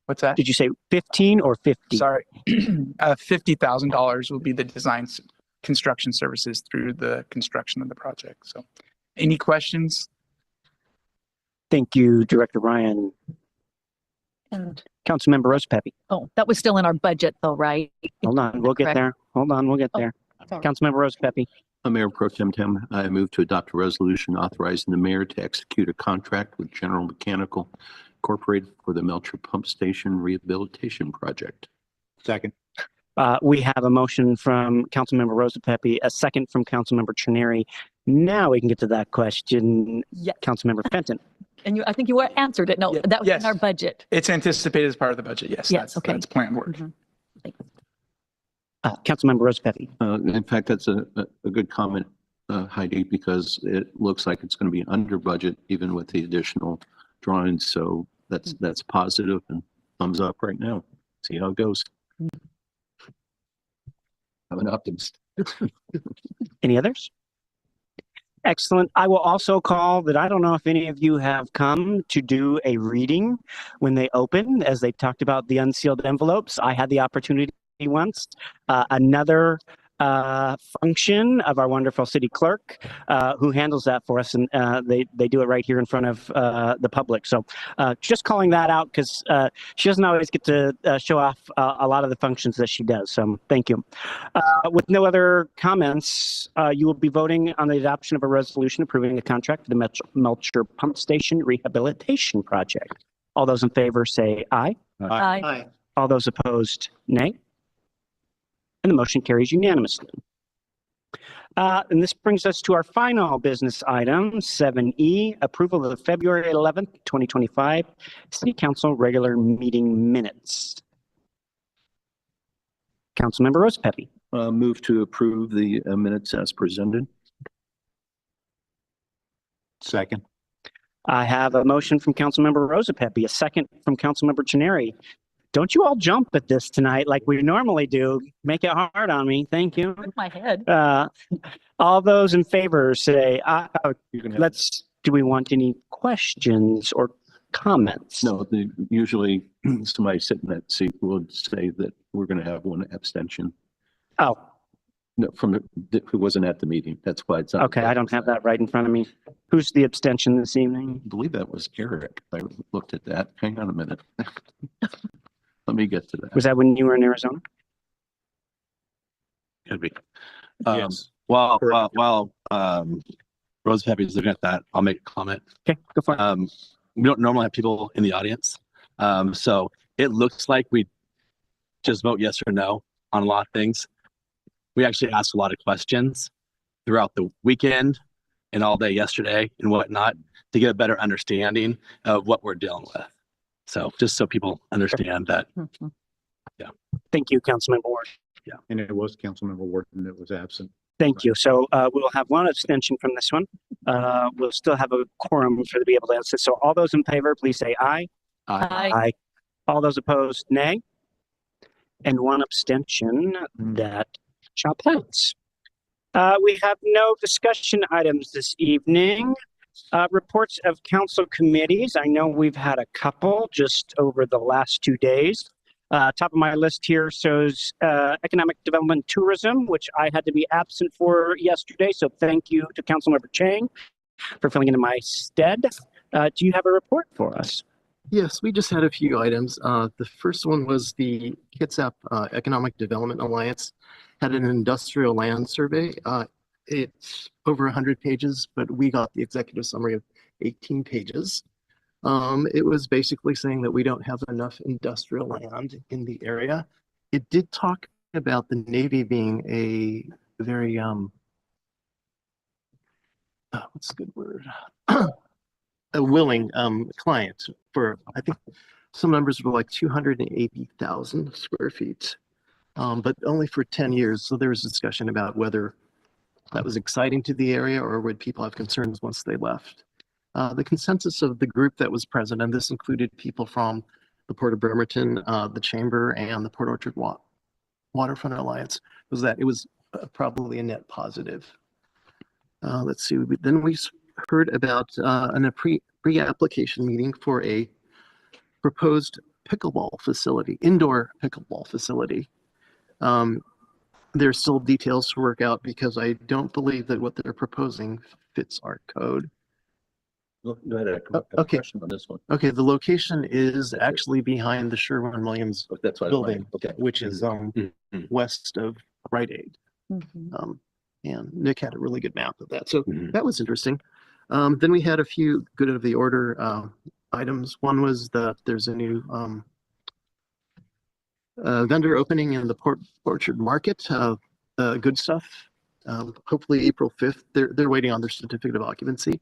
What's that? Did you say 15 or 50? Sorry, $50,000 will be the design construction services through the construction of the project. So any questions? Thank you, Director Ryan. And Councilmember Rosepepe. oh, that was still in our budget though, right? Hold on, we'll get Correct. there. Hold on, we'll get there. Sorry. Councilmember Rosepepe. Mayor Pro Tem, I move to adopt a resolution authorizing the mayor to execute a contract with General Mechanical Incorporated for the Melcher Pump Station Rehabilitation Project. Second. We have a motion from Councilmember Rosepepe, a second from Councilmember Trenary. Now we can get to that question. Yeah. Councilmember Fenton. And I think you answered it. No, Yeah, that was yes. in our budget. It's anticipated as part of the budget. Yes. Yes, okay. That's planned work. Mhm. Councilmember Rosepepe. In fact, that's a good comment, Heidi, because it looks like it's going to be under budget even with the additional drawings. So that's positive and thumbs up right now. See how it goes. I'm an optimist. Any others? Excellent. I will also call that I don't know if any of you have come to do a reading when they open, as they talked about the unsealed envelopes. I had the opportunity once. Another function of our wonderful city clerk who handles that for us, and they do it right here in front of the public. So just calling that out because she doesn't always get to show off a lot of the functions that she does. So thank you. With no other comments, you will be voting on the adoption of a resolution approving a contract for the Melcher Pump Station Rehabilitation Project. All those in favor say aye. Aye. All those opposed, nay. And the motion carries unanimously. And this brings us to our final business item, 7E, approval of the February 11th, 2025 City Council regular meeting minutes. Councilmember Rosepepe. Move to approve the minutes as presented. Second. I have a motion from Councilmember Rosepepe, a second from Councilmember Trenary. Don't you all jump at this tonight like we normally do. Make it hard on me. Thank you. With my head. All those in favor say, do we want any questions or comments? No, usually somebody sitting in that seat would say that we're going to have one abstention. Oh, No, who wasn't at the meeting. That's why it's on. okay. I don't have that right in front of me. Who's the abstention this evening? I believe that was Eric. I looked at that. Hang on a minute. Let me get to that. Was that when you were in Arizona? Could be. Yes. While Rose Peppy is looking at that, I'll make a comment. Okay, go for it. We don't normally have people in the audience. So it looks like we just vote yes or no on a lot of things. We actually asked a lot of questions throughout the weekend and all day yesterday and whatnot to get a better understanding of what we're dealing with. So just so people understand that. Thank you, Councilmember Ward. Yeah. And it was Councilmember Wharton that was absent. Thank you. So we'll have one abstention from this one. We'll still have a quorum to be able to answer. So all those in favor, please say aye. Aye. Aye. All those opposed, nay. And one abstention. That shall pass. We have no discussion items this evening. Reports of council committees. I know we've had a couple just over the last 2 days. Top of my list here shows Economic Development and Tourism, which I had to be absent for yesterday. So thank you to Councilmember Chang for filling in my stead. Do you have a report for us? Yes, we just had a few items. The first one was the Kitsap Economic Development Alliance had an industrial land survey. It's over 100 pages, but we got the executive summary of 18 pages. It was basically saying that we don't have enough industrial land in the area. It did talk about the Navy being a very, what's a good word? A willing client for, I think some numbers were like 280,000 square feet, but only for 10 years. So there was discussion about whether that was exciting to the area or would people have concerns once they left. The consensus of the group that was present, and this included people from the Port of Bremerton, the Chamber, and the Port Orchard Waterfront Alliance, was that it was probably a net positive. Let's see, then we heard about a pre-application meeting for a proposed pickleball facility, indoor pickleball facility. There's still details to work out because I don't believe that what they're proposing fits our code. Go ahead. I have a question on this one. Okay, the location is actually behind the Sherwin-Williams building, which is west of Rite Aid. And Nick had a really good map of that. So that was interesting. Then we had a few good of the order items. One was that there's a new vendor opening in the Port Orchard Market, good stuff. Hopefully April 5th, they're waiting on their certificate of occupancy.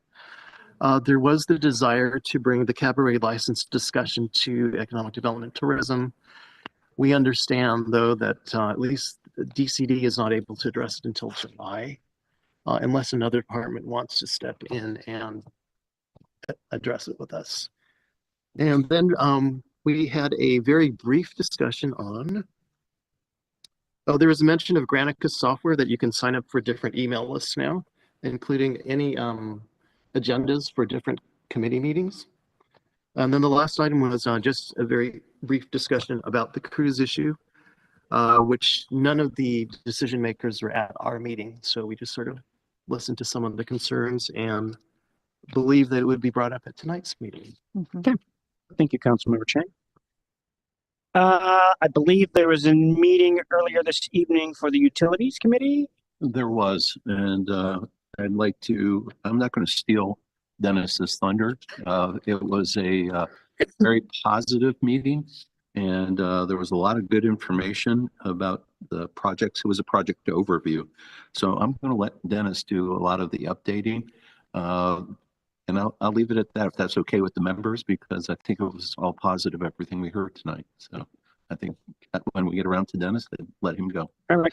There was the desire to bring the cabaret license discussion to economic development and tourism. We understand, though, that at least DCD is not able to address it until July, unless another department wants to step in and address it with us. And then we had a very brief discussion on, there was a mention of Granicus software that you can sign up for different email lists now, including any agendas for different committee meetings. And then the last item was just a very brief discussion about the cruise issue, which none of the decision makers were at our meeting. So we just sort of listened to some of the concerns and believe that it would be brought up at tonight's meeting. Okay. Thank you, Councilmember Chang. I believe there was a meeting earlier this evening for the Utilities Committee. There was, and I'd like to, I'm not going to steal Dennis's thunder. It was a very positive meeting, and there was a lot of good information about the projects. It was a project overview. So I'm going to let Dennis do a lot of the updating. And I'll leave it at that if that's okay with the members, because I think it was all positive, everything we heard tonight. So I think when we get around to Dennis, then let him go. All right.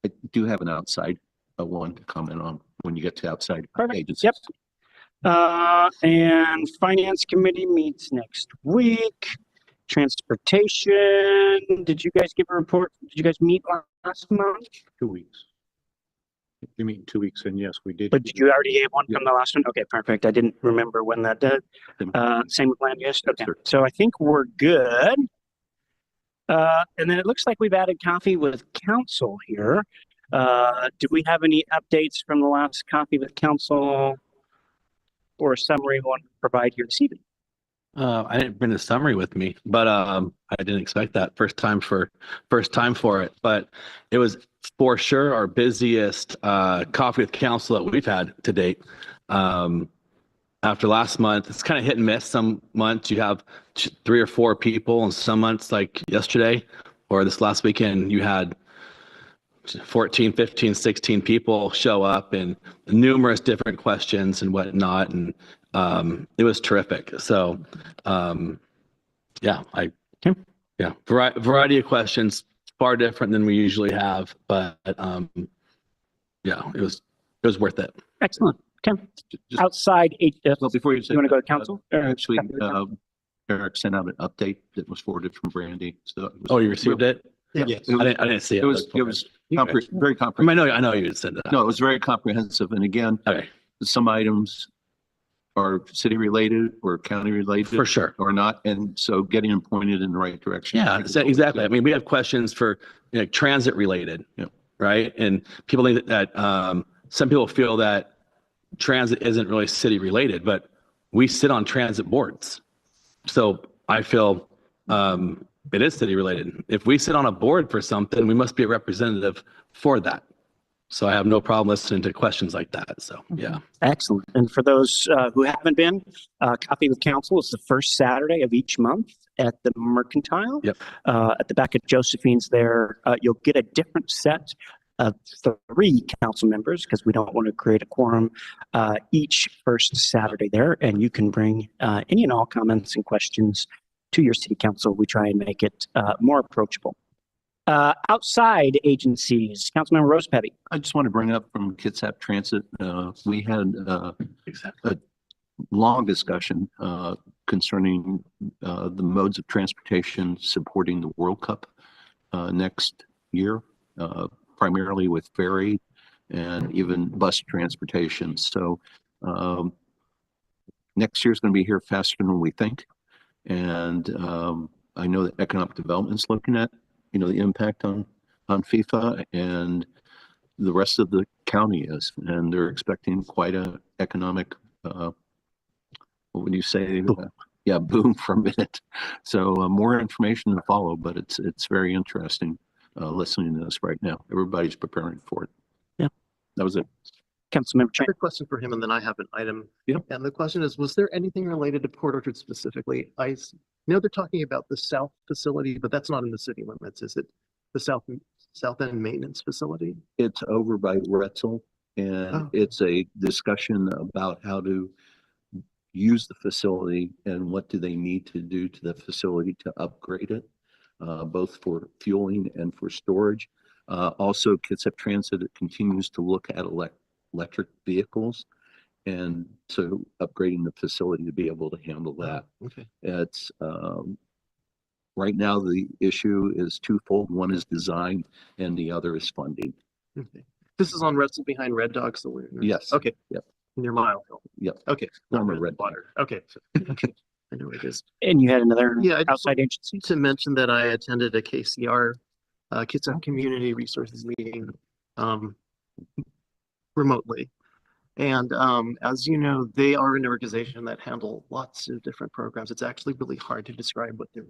I do have an outside one to comment on when you get to outside agencies. Yep. And Finance Committee meets next week. Transportation, did you guys give a report? Did you guys meet last month? 2 weeks. We meet in 2 weeks, and yes, we did. But did you already have one from the last one? Okay, perfect. I didn't remember when that did. Same with land use. Okay, so I think we're good. And then it looks like we've added coffee with council here. Do we have any updates from the last coffee with council or a summary we want to provide here this evening? I didn't bring a summary with me, but I didn't expect that. First time for it, but it was for sure our busiest coffee with council that we've had to date. After last month, it's kind of hit and miss. Some months you have 3 or 4 people, and some months like yesterday or this last weekend, you had 14, 15, 16 people show up and numerous different questions and whatnot. And it was terrific. So, variety of questions, far different than we usually have, but it was worth it. Excellent. Okay. Outside well, before you say, you want to go to council? Actually, Eric sent out an update that was forwarded from Brandy. So it was, you received it? Yeah. Yes. I didn't see it. It was very comprehensive. I know you said that. No, it was very comprehensive. And again, some items are city related or county related For sure. or not. And so getting them pointed in the right direction. Yeah, exactly. I mean, we have questions for transit related, right? And people think that some people feel that transit isn't really city related, but we sit on transit boards. So I feel it is city related. If we sit on a board for something, we must be a representative for that. So I have no problem listening to questions like that. So, yeah. Excellent. And for those who haven't been, Coffee with Council is the first Saturday of each month at the Mercantile. Yep. At the back of Josephine's there, you'll get a different set of 3 council members because we don't want to create a quorum each first Saturday there. And you can bring any and all comments and questions to your city council. We try and make it more approachable. Outside agencies, Councilmember Rosepeppy. I just want to bring up from Kitsap Transit, we had a long discussion concerning the modes of transportation supporting the World Cup next year, primarily with ferry and even bus transportation. So next year's going to be here faster than we think. And I know that economic development's looking at the impact on FIFA, and the rest of the county is, and they're expecting quite a economic, what would you say? Boom from it. So more information to follow, but it's very interesting listening to this right now. Everybody's preparing for it. Yeah, that was it. Councilmember I have a question for him, and then I have an item. Yep. And the question is, was there anything related to Port Orchard specifically? I know they're talking about the south facility, but that's not in the city limits. Is it the south end maintenance facility? It's over by Retzel, and it's a discussion about how to use the facility and what do they need to do to the facility to upgrade it, both for fueling and for storage. Also, Kitsap Transit continues to look at electric vehicles, and so upgrading the facility to be able to handle that. Okay. It's right now the issue is twofold. One is design and the other is funding. Okay. This is on Retzel behind Red Dog, so we're Yes. Okay. Yep. Near Mile Hill. Yep. Okay. Former Red Water. Okay. Okay. I know it is. And you had another I outside agency? to mention that I attended a KCR Kitsap Community Resources meeting remotely. And as you know, they are an organization that handle lots of different programs. It's actually really hard to describe what their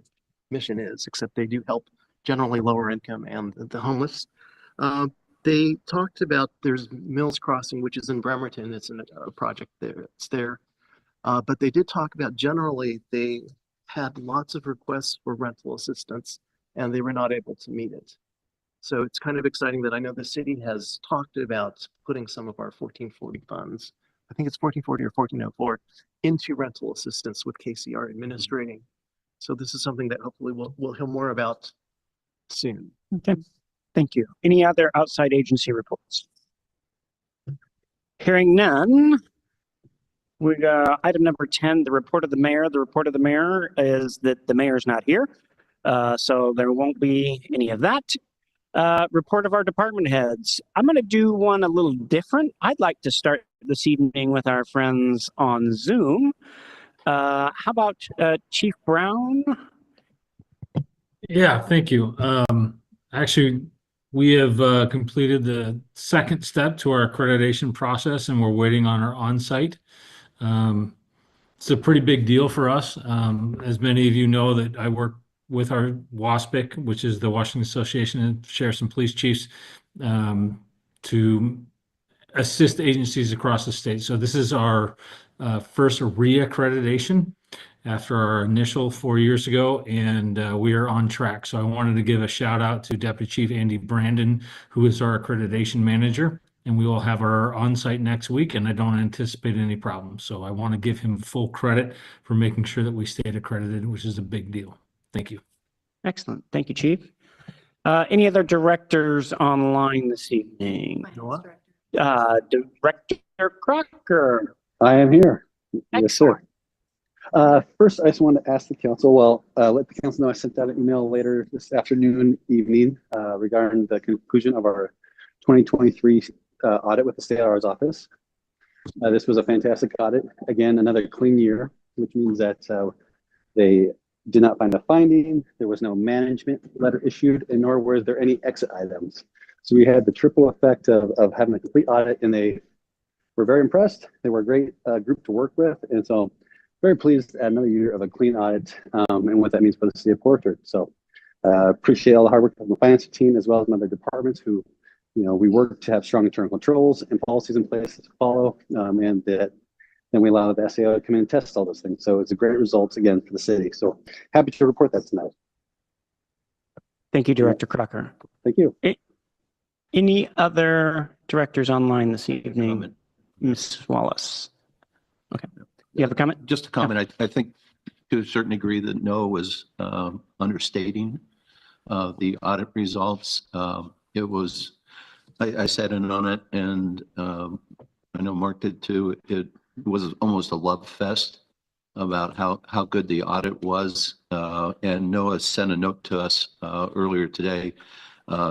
mission is, except they do help generally lower income and the homeless. They talked about there's Mills Crossing, which is in Bremerton. It's a project there. It's there. But they did talk about generally they had lots of requests for rental assistance and they were not able to meet it. So it's kind of exciting that I know the city has talked about putting some of our 1440 funds, I think it's 1440 or 1404, into rental assistance with KCR administrating. So this is something that hopefully we'll hear more about soon. Okay, thank you. Any other outside agency reports? Hearing none, We got item number 10, the report of the mayor. The report of the mayor is that the mayor is not here. So there won't be any of that. Report of our department heads. I'm going to do one a little different. I'd like to start this evening with our friends on Zoom. How about Chief Brown? Yeah, thank you. Actually, we have completed the second step to our accreditation process, and we're waiting on our on-site. It's a pretty big deal for us. As many of you know, that I work with our WASPIC, which is the Washington Association of Sheriffs and Police Chiefs, to assist agencies across the state. So this is our first reaccreditation after our initial 4 years ago, and we are on track. So I wanted to give a shout out to Deputy Chief Andy Brandon, who is our accreditation manager, and we will have our on-site next week, and I don't anticipate any problems. So I want to give him full credit for making sure that we stayed accredited, which is a big deal. Thank you. Excellent. Thank you, Chief. Any other directors online this evening? Director Crocker. I am here. Yes, sir. Excellent. First, I just wanted to ask the council, let the council know I sent out an email later this afternoon, evening, regarding the conclusion of our 2023 audit with the State Auditor's Office. This was a fantastic audit. Again, another clean year, which means that they did not find a finding, there was no management letter issued, and nor were there any exit items. So we had the triple effect of having a complete audit, and they were very impressed. They were a great group to work with, and so very pleased at another year of a clean audit and what that means for the city of Port Orchard. So appreciate all the hard work of the finance team as well as other departments who, we work to have strong internal controls and policies in place to follow, and that then we allow the SAO to come in and test all those things. So it's a great results again for the city. So happy to report that tonight. Thank you, Director Crocker. Thank you. Any other directors online this evening? Ms. Wallace. Okay. You have a comment? Just a comment. I think to a certain degree that Noah was understating the audit results. It was, I sat in on it, and I know Mark did too. It was almost a love fest about how good the audit was. And Noah sent a note to us earlier today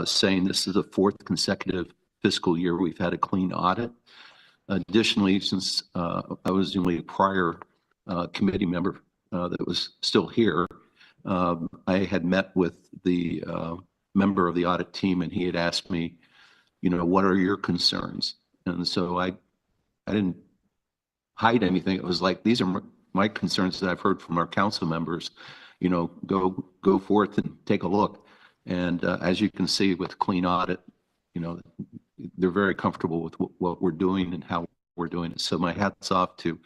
saying this is the fourth consecutive fiscal year we've had a clean audit. Additionally, since I was the only prior committee member that was still here, I had met with the member of the audit team, and he had asked me, what are your concerns? And so I didn't hide anything. It was like, these are my concerns that I've heard from our council members. Go forth and take a look. And as you can see with clean audit, they're very comfortable with what we're doing and how we're doing it. So my hat's off to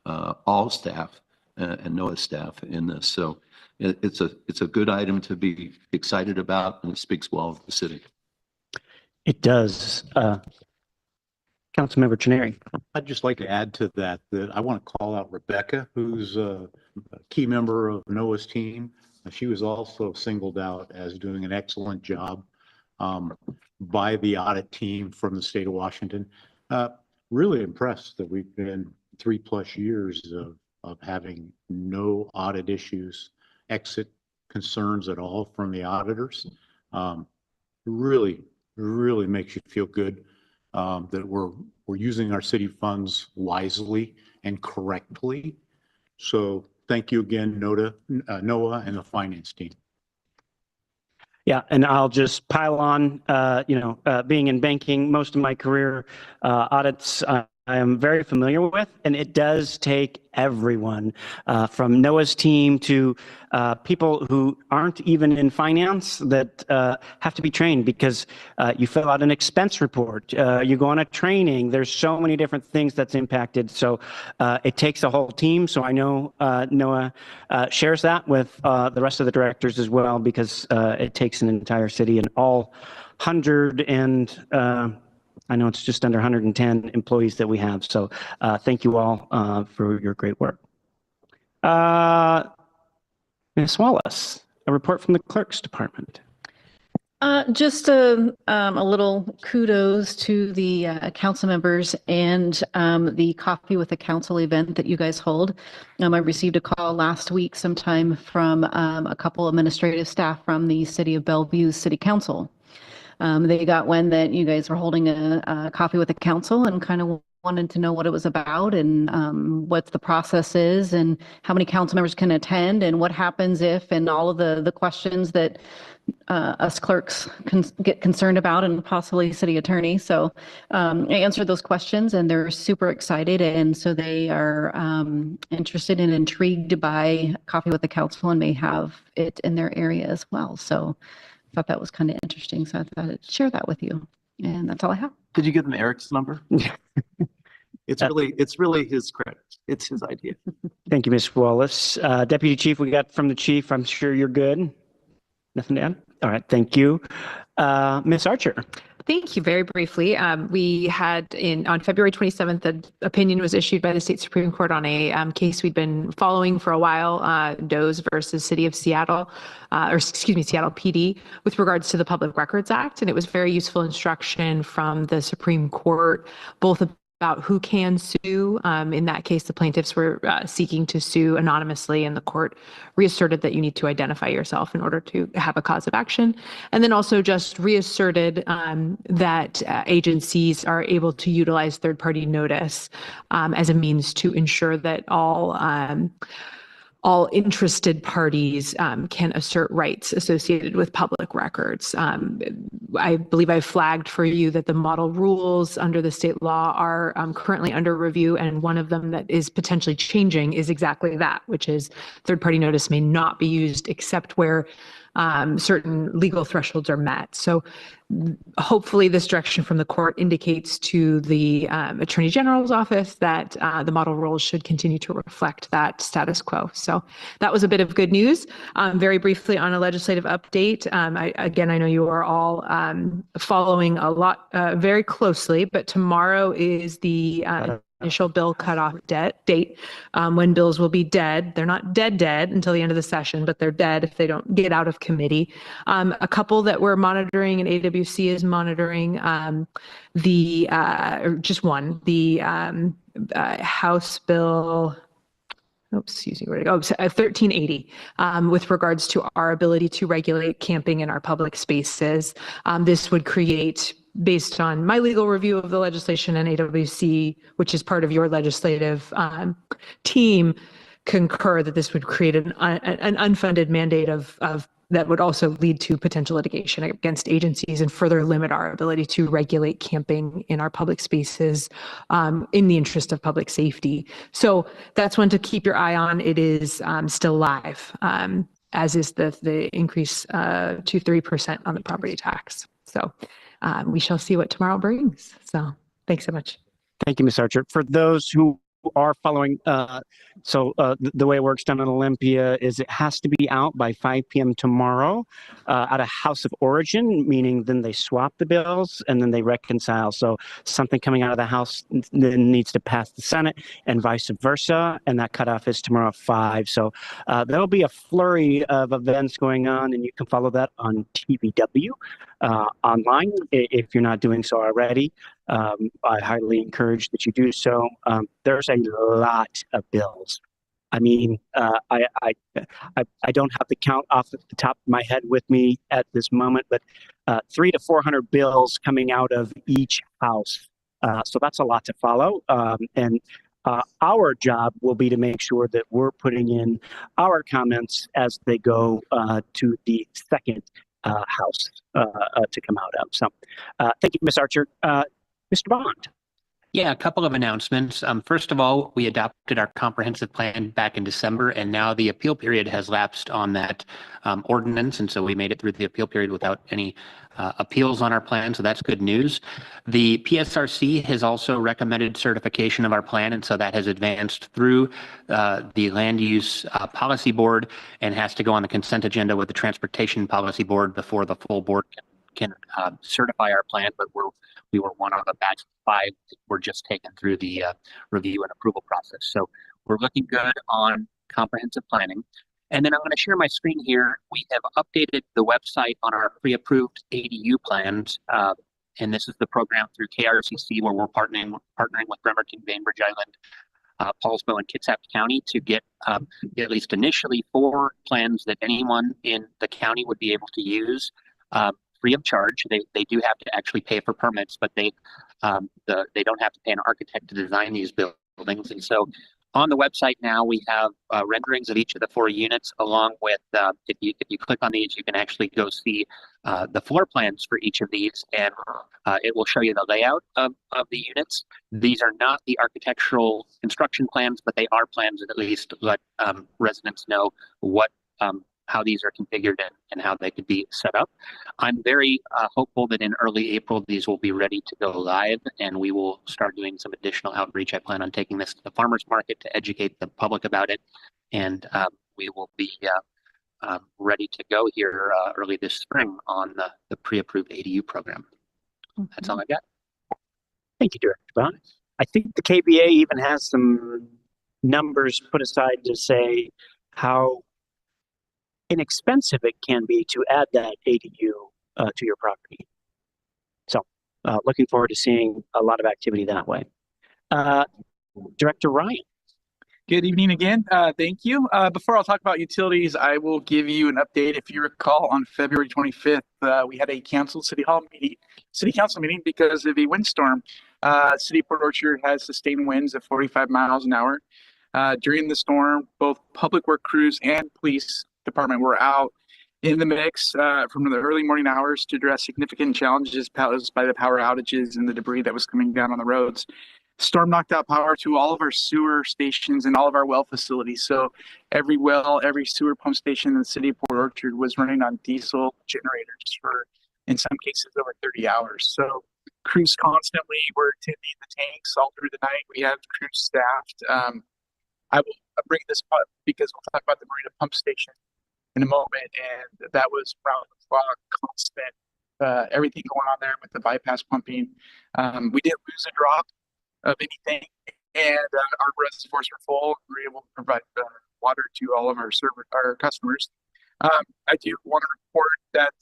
all staff and Noah's staff in this. So it's a good item to be excited about, and it speaks well of the city. It does. Councilmember Chenary. I'd just like to add to that I want to call out Rebecca, who's a key member of Noah's team. She was also singled out as doing an excellent job by the audit team from the state of Washington. Really impressed that we've been 3+ years of having no audit issues, exit concerns at all from the auditors. Really makes you feel good that we're using our city funds wisely and correctly. So thank you again, Noah and the finance team. Yeah, and I'll just pile on, being in banking most of my career, audits I am very familiar with, and it does take everyone from Noah's team to people who aren't even in finance that have to be trained, because you fill out an expense report, you go on a training, there's so many different things that's impacted. So it takes a whole team. So I know Noah shares that with the rest of the directors as well, because it takes an entire city and all 100 and I know it's just under 110 employees that we have. So thank you all for your great work. Ms. Wallace, a report from the clerk's department. Just a little kudos to the council members and the Coffee with the Council event that you guys hold. I received a call last week sometime from a couple administrative staff from the City of Bellevue's City Council. They got wind that you guys were holding a Coffee with the Council and kind of wanted to know what it was about and what the process is and how many council members can attend and what happens if and all of the questions that us clerks get concerned about and possibly city attorney. So I answered those questions and they're super excited. And so they are interested and intrigued by Coffee with the Council and may have it in their area as well. So I thought that was kind of interesting. So I thought I'd share that with you. And that's all I have. Did you give them Eric's number? It's really his credit. It's his idea. Thank you, Ms. Wallace. Deputy Chief, we got from the chief. I'm sure you're good. Nothing to add? All right, thank you. Ms. Archer. Thank you. Very briefly, we had on February 27th, an opinion was issued by the state Supreme Court on a case we'd been following for a while, Doe's versus City of Seattle, Seattle PD, with regards to the Public Records Act. And it was very useful instruction from the Supreme Court, both about who can sue. In that case, the plaintiffs were seeking to sue anonymously, and the court reasserted that you need to identify yourself in order to have a cause of action. And then also just reasserted that agencies are able to utilize third-party notice as a means to ensure that all interested parties can assert rights associated with public records. I believe I flagged for you that the model rules under the state law are currently under review, and one of them that is potentially changing is exactly that, which is third-party notice may not be used except where certain legal thresholds are met. So hopefully this direction from the court indicates to the Attorney General's office that the model rules should continue to reflect that status quo. So that was a bit of good news. Very briefly on a legislative update, I know you are all following a lot very closely, but tomorrow is the initial bill cutoff date when bills will be dead. They're not dead until the end of the session, but they're dead if they don't get out of committee. A couple that we're monitoring and AWC is monitoring, just one, the House Bill, excuse me, where to go? 1380, with regards to our ability to regulate camping in our public spaces. This would create, based on my legal review of the legislation and AWC, which is part of your legislative team, concur that this would create an unfunded mandate of that would also lead to potential litigation against agencies and further limit our ability to regulate camping in our public spaces in the interest of public safety. So that's one to keep your eye on. It is still live, as is the increase to 3% on the property tax. So we shall see what tomorrow brings. So thanks so much. Thank you, Ms. Archer. For those who are following, the way it works down in Olympia is it has to be out by 5 p.m. tomorrow at a house of origin, meaning then they swap the bills and then they reconcile. So something coming out of the House then needs to pass the Senate and vice versa, and that cutoff is tomorrow at 5. So there'll be a flurry of events going on, and you can follow that on TVW online if you're not doing so already. I highly encourage that you do so. There's a lot of bills. I mean, I don't have the count off the top of my head with me at this moment, but 300 to 400 bills coming out of each house. So that's a lot to follow. And our job will be to make sure that we're putting in our comments as they go to the second house to come out of. So thank you, Ms. Archer. Mr. Bond. Yeah, a couple of announcements. First of all, we adopted our comprehensive plan back in December, and now the appeal period has lapsed on that ordinance, and so we made it through the appeal period without any appeals on our plan, so that's good news. The PSRC has also recommended certification of our plan, and so that has advanced through the Land Use Policy Board and has to go on the consent agenda with the Transportation Policy Board before the full board can certify our plan, but we were one of a batch of 5 that were just taken through the review and approval process. So we're looking good on comprehensive planning. And then I'm going to share my screen here. We have updated the website on our pre-approved ADU plans. And this is the program through KRCC where we're partnering with Bremerton, Bainbridge Island, Paulsbo, and Kitsap County to get at least initially 4 plans that anyone in the county would be able to use free of charge. They do have to actually pay for permits, but they don't have to pay an architect to design these buildings. And so on the website now, we have renderings of each of the 4 units, along with if you click on these, you can actually go see the floor plans for each of these, and it will show you the layout of the units. These are not the architectural construction plans, but they are plans that at least let residents know what how these are configured and how they could be set up. I'm very hopeful that in early April, these will be ready to go live, and we will start doing some additional outreach. I plan on taking this to the farmers market to educate the public about it, and we will be ready to go here early this spring on the pre-approved ADU program. That's all I got. Thank you, Director Bond. I think the KBA even has some numbers put aside to say how inexpensive it can be to add that ADU to your property. So looking forward to seeing a lot of activity that way. Director Ryan. Good evening again. Thank you. Before I'll talk about utilities, I will give you an update. If you recall, on February 25th, we had a canceled city council meeting because of a windstorm. City of Port Orchard has sustained winds of 45 miles an hour. During the storm, both public work crews and police department were out in the mix from the early morning hours to address significant challenges posed by the power outages and the debris that was coming down on the roads. Storm knocked out power to all of our sewer stations and all of our well facilities. So every well, every sewer pump station in the city of Port Orchard was running on diesel generators for, in some cases, over 30 hours. So crews constantly were tending the tanks all through the night. We have crews staffed. I will bring this up because we'll talk about the Marina pump station in a moment, and that was round the clock, constant, everything going on there with the bypass pumping. We didn't lose a drop of anything, and our reservoirs were full. We were able to provide water to all of our customers. I do want to report that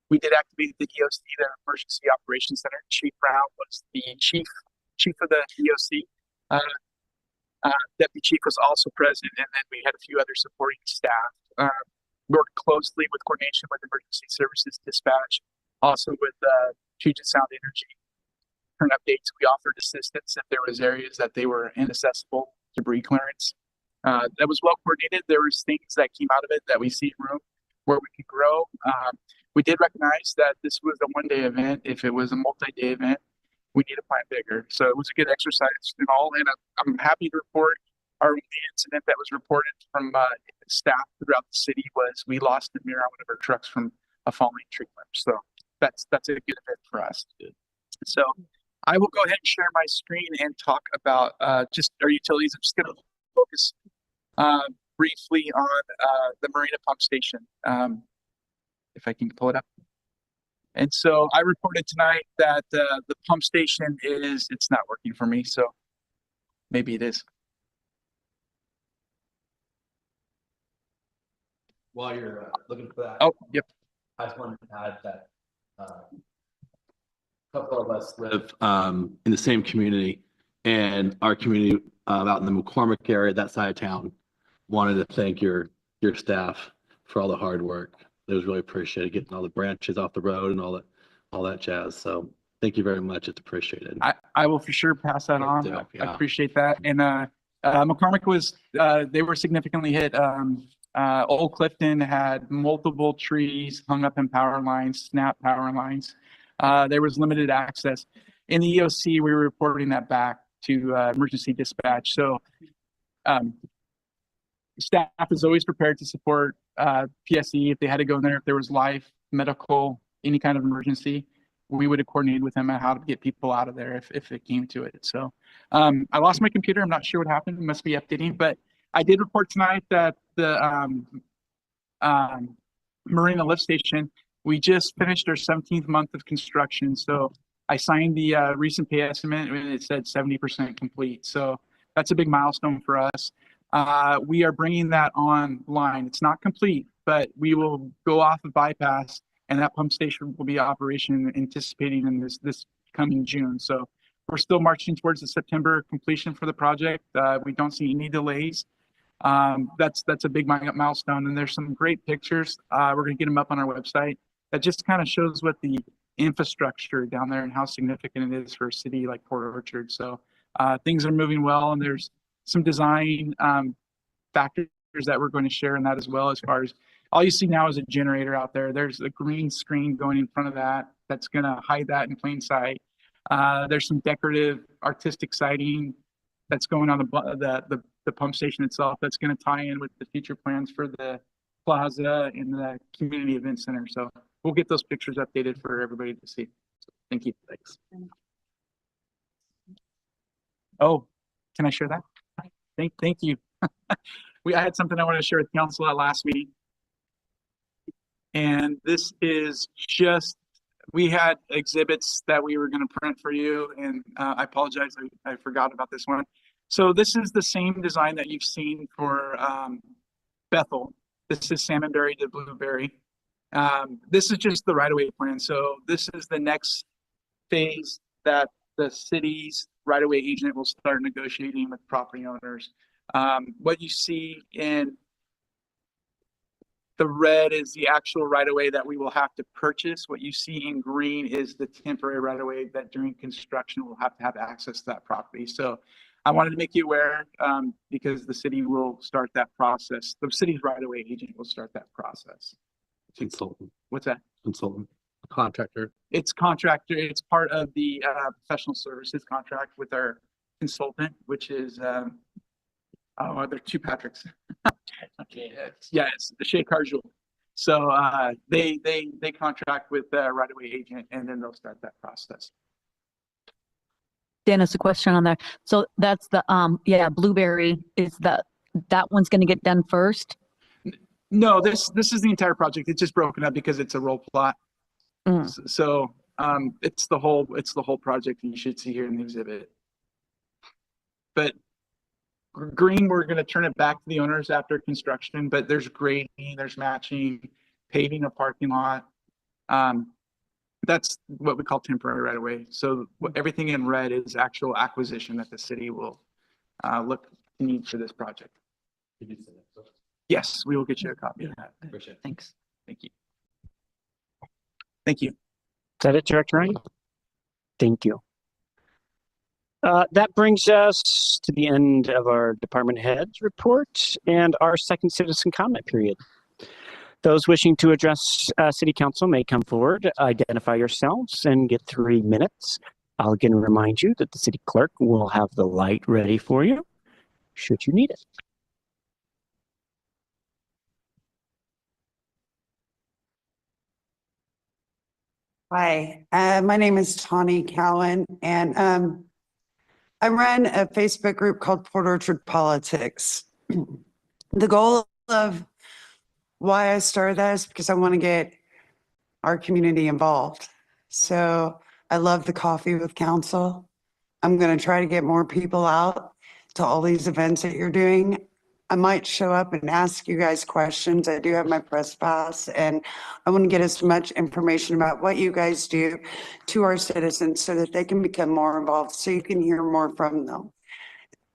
we did activate the EOC, the Emergency Operations Center. Chief Brown was the chief of the EOC. Deputy Chief was also present, and then we had a few other supporting staff. Worked closely with coordination with Emergency Services Dispatch, also with Puget Sound Energy. Current updates, we offered assistance if there was areas that they were inaccessible, debris clearance. That was well coordinated. There was things that came out of it that we see room where we could grow. We did recognize that this was a one-day event. If it was a multi-day event, we need to plan bigger. So it was a good exercise and all. And I'm happy to report our only incident that was reported from staff throughout the city was we lost the mirror on one of our trucks from a falling tree limb. So that's a good event for us. So I will go ahead and share my screen and talk about just our utilities. I'm just going to focus briefly on the Marina pump station, if I can pull it up. And so I reported tonight that the pump station it's not working for me. So maybe it is. While you're looking for that. Oh, yep. I just wanted to add that a couple of us live in the same community, and our community out in the McCormick area, that side of town, wanted to thank your staff for all the hard work. It was really appreciated getting all the branches off the road and all that jazz. So thank you very much. It's appreciated. I will for sure pass that on. Yeah. I appreciate that. And McCormick was they were significantly hit. Old Clifton had multiple trees hung up in power lines, snap power lines. There was limited access. In the EOC, we were reporting that back to emergency dispatch. So staff is always prepared to support PSE if they had to go in there, if there was life, medical, any kind of emergency. We would have coordinated with them on how to get people out of there if it came to it. So I lost my computer. I'm not sure what happened. It must be updating, but I did report tonight that the Marina lift station, we just finished our 17th month of construction. So I signed the recent pay estimate and it said 70% complete. So that's a big milestone for us. We are bringing that online. It's not complete, but we will go off of bypass, and that pump station will be operation anticipating in this coming June. So we're still marching towards the September completion for the project. We don't see any delays. That's a big milestone, and there's some great pictures. We're going to get them up on our website. That just kind of shows what the infrastructure down there and how significant it is for a city like Port Orchard. So things are moving well, and there's some design factors that we're going to share in that as well. As far as all you see now is a generator out there. There's a green screen going in front of that that's going to hide that in plain sight. There's some decorative artistic siding that's going on the pump station itself that's going to tie in with the future plans for the plaza and the community event center. So we'll get those pictures updated for everybody to see. So thank you. Thanks. Oh, can I share that? Thank you. I had something I wanted to share with council at last meeting. And this is just, we had exhibits that we were going to print for you, and I apologize, I forgot about this one. So this is the same design that you've seen for Bethel. This is Salmonberry to Blueberry. This is just the right-of-way plan. So this is the next phase that the city's right-of-way agent will start negotiating with property owners. What you see in the red is the actual right-of-way that we will have to purchase. What you see in green is the temporary right-of-way that during construction we'll have to have access to that property. So I wanted to make you aware because the city will start that process. The city's right-of-way agent will start that process. Consultant. What's that? Consultant. Contractor. It's contractor. It's part of the professional services contract with our consultant, which is there are two Patricks. Okay. It's the Shea Carjul. So they contract with the right-of-way agent, and then they'll start that process. Dennis, a question on that. So that's the Blueberry is that one's going to get done first? No, this is the entire project. It's just broken up because it's a roll plot. So it's the whole project, and you should see here in the exhibit. But green, we're going to turn it back to the owners after construction, but there's grading, there's matching, paving a parking lot. That's what we call temporary right away. So everything in red is actual acquisition that the city will look to need for this project. Yes, we will get you a copy of that. Appreciate it. Thanks. Thank you. Thank you. Is that it, Director Ryan? Thank you. That brings us to the end of our department heads report and our second citizen comment period. Those wishing to address City Council may come forward, identify yourselves, and get 3 minutes. I'll again remind you that the City Clerk will have the light ready for you, should you need it. Hi, my name is Tawny Cowan, and I run a Facebook group called Port Orchard Politics. The goal of why I started that is because I want to get our community involved. So I love the Coffee with Council. I'm going to try to get more people out to all these events that you're doing. I might show up and ask you guys questions. I do have my press pass, and I want to get as much information about what you guys do to our citizens so that they can become more involved, so you can hear more from them.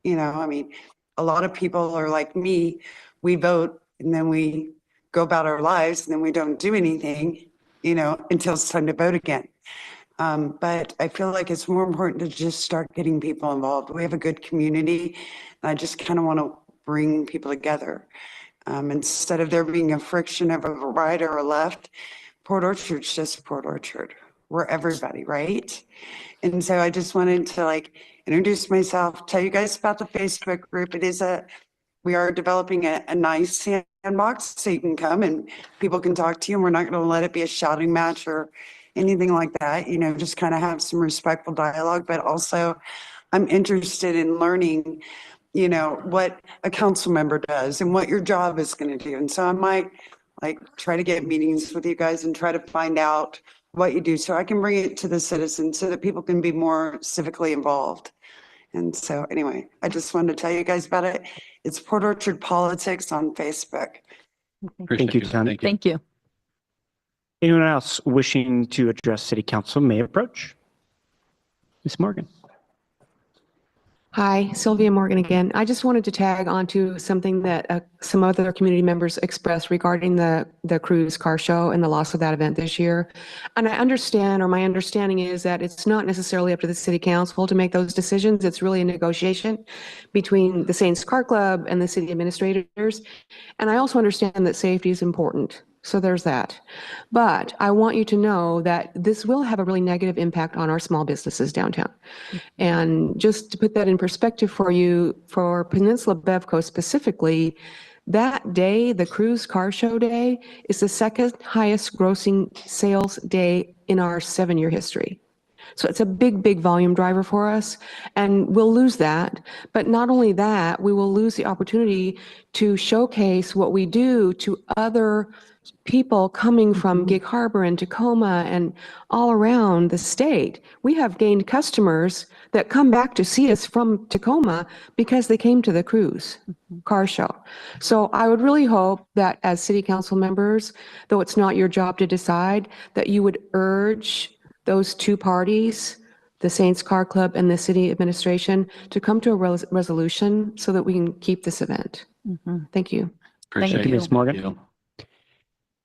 You know, I mean, a lot of people are like me. We vote and then we go about our lives and then we don't do anything, you know, until it's time to vote again. But I feel like it's more important to just start getting people involved. We have a good community, and I just kind of want to bring people together. Instead of there being a friction of a right or a left, Port Orchard's just Port Orchard. We're everybody, right? And so I just wanted to introduce myself, tell you guys about the Facebook group. We are developing a nice sandbox so you can come and people can talk to you, and we're not going to let it be a shouting match or anything like that, you know, just kind of have some respectful dialogue. But also I'm interested in learning, you know, what a council member does and what your job is going to do. And so I might try to get meetings with you guys and try to find out what you do so I can bring it to the citizens so that people can be more civically involved. And so anyway, I just wanted to tell you guys about it. It's Port Orchard Politics on Facebook. Thank you, Tony. Thank you. Anyone else wishing to address City Council may approach. Ms. Morgan. Hi, Sylvia Morgan again. I just wanted to tag onto something that some other community members expressed regarding the cruise car show and the loss of that event this year. And I understand, or my understanding is that it's not necessarily up to the city council to make those decisions. It's really a negotiation between the Saints Car Club and the city administrators. And I also understand that safety is important. So there's that. But I want you to know that this will have a really negative impact on our small businesses downtown. And just to put that in perspective for you, for Peninsula Bevco specifically, that day, the cruise car show day, is the second highest grossing sales day in our 7-year history. So it's a big, big volume driver for us, and we'll lose that. But not only that, we will lose the opportunity to showcase what we do to other people coming from Gig Harbor and Tacoma and all around the state. We have gained customers that come back to see us from Tacoma because they came to the cruise car show. So I would really hope that as city council members, though it's not your job to decide, that you would urge those two parties, the Saints Car Club and the city administration, to come to a resolution so that we can keep this event. Thank you. Thank you, Ms. Morgan.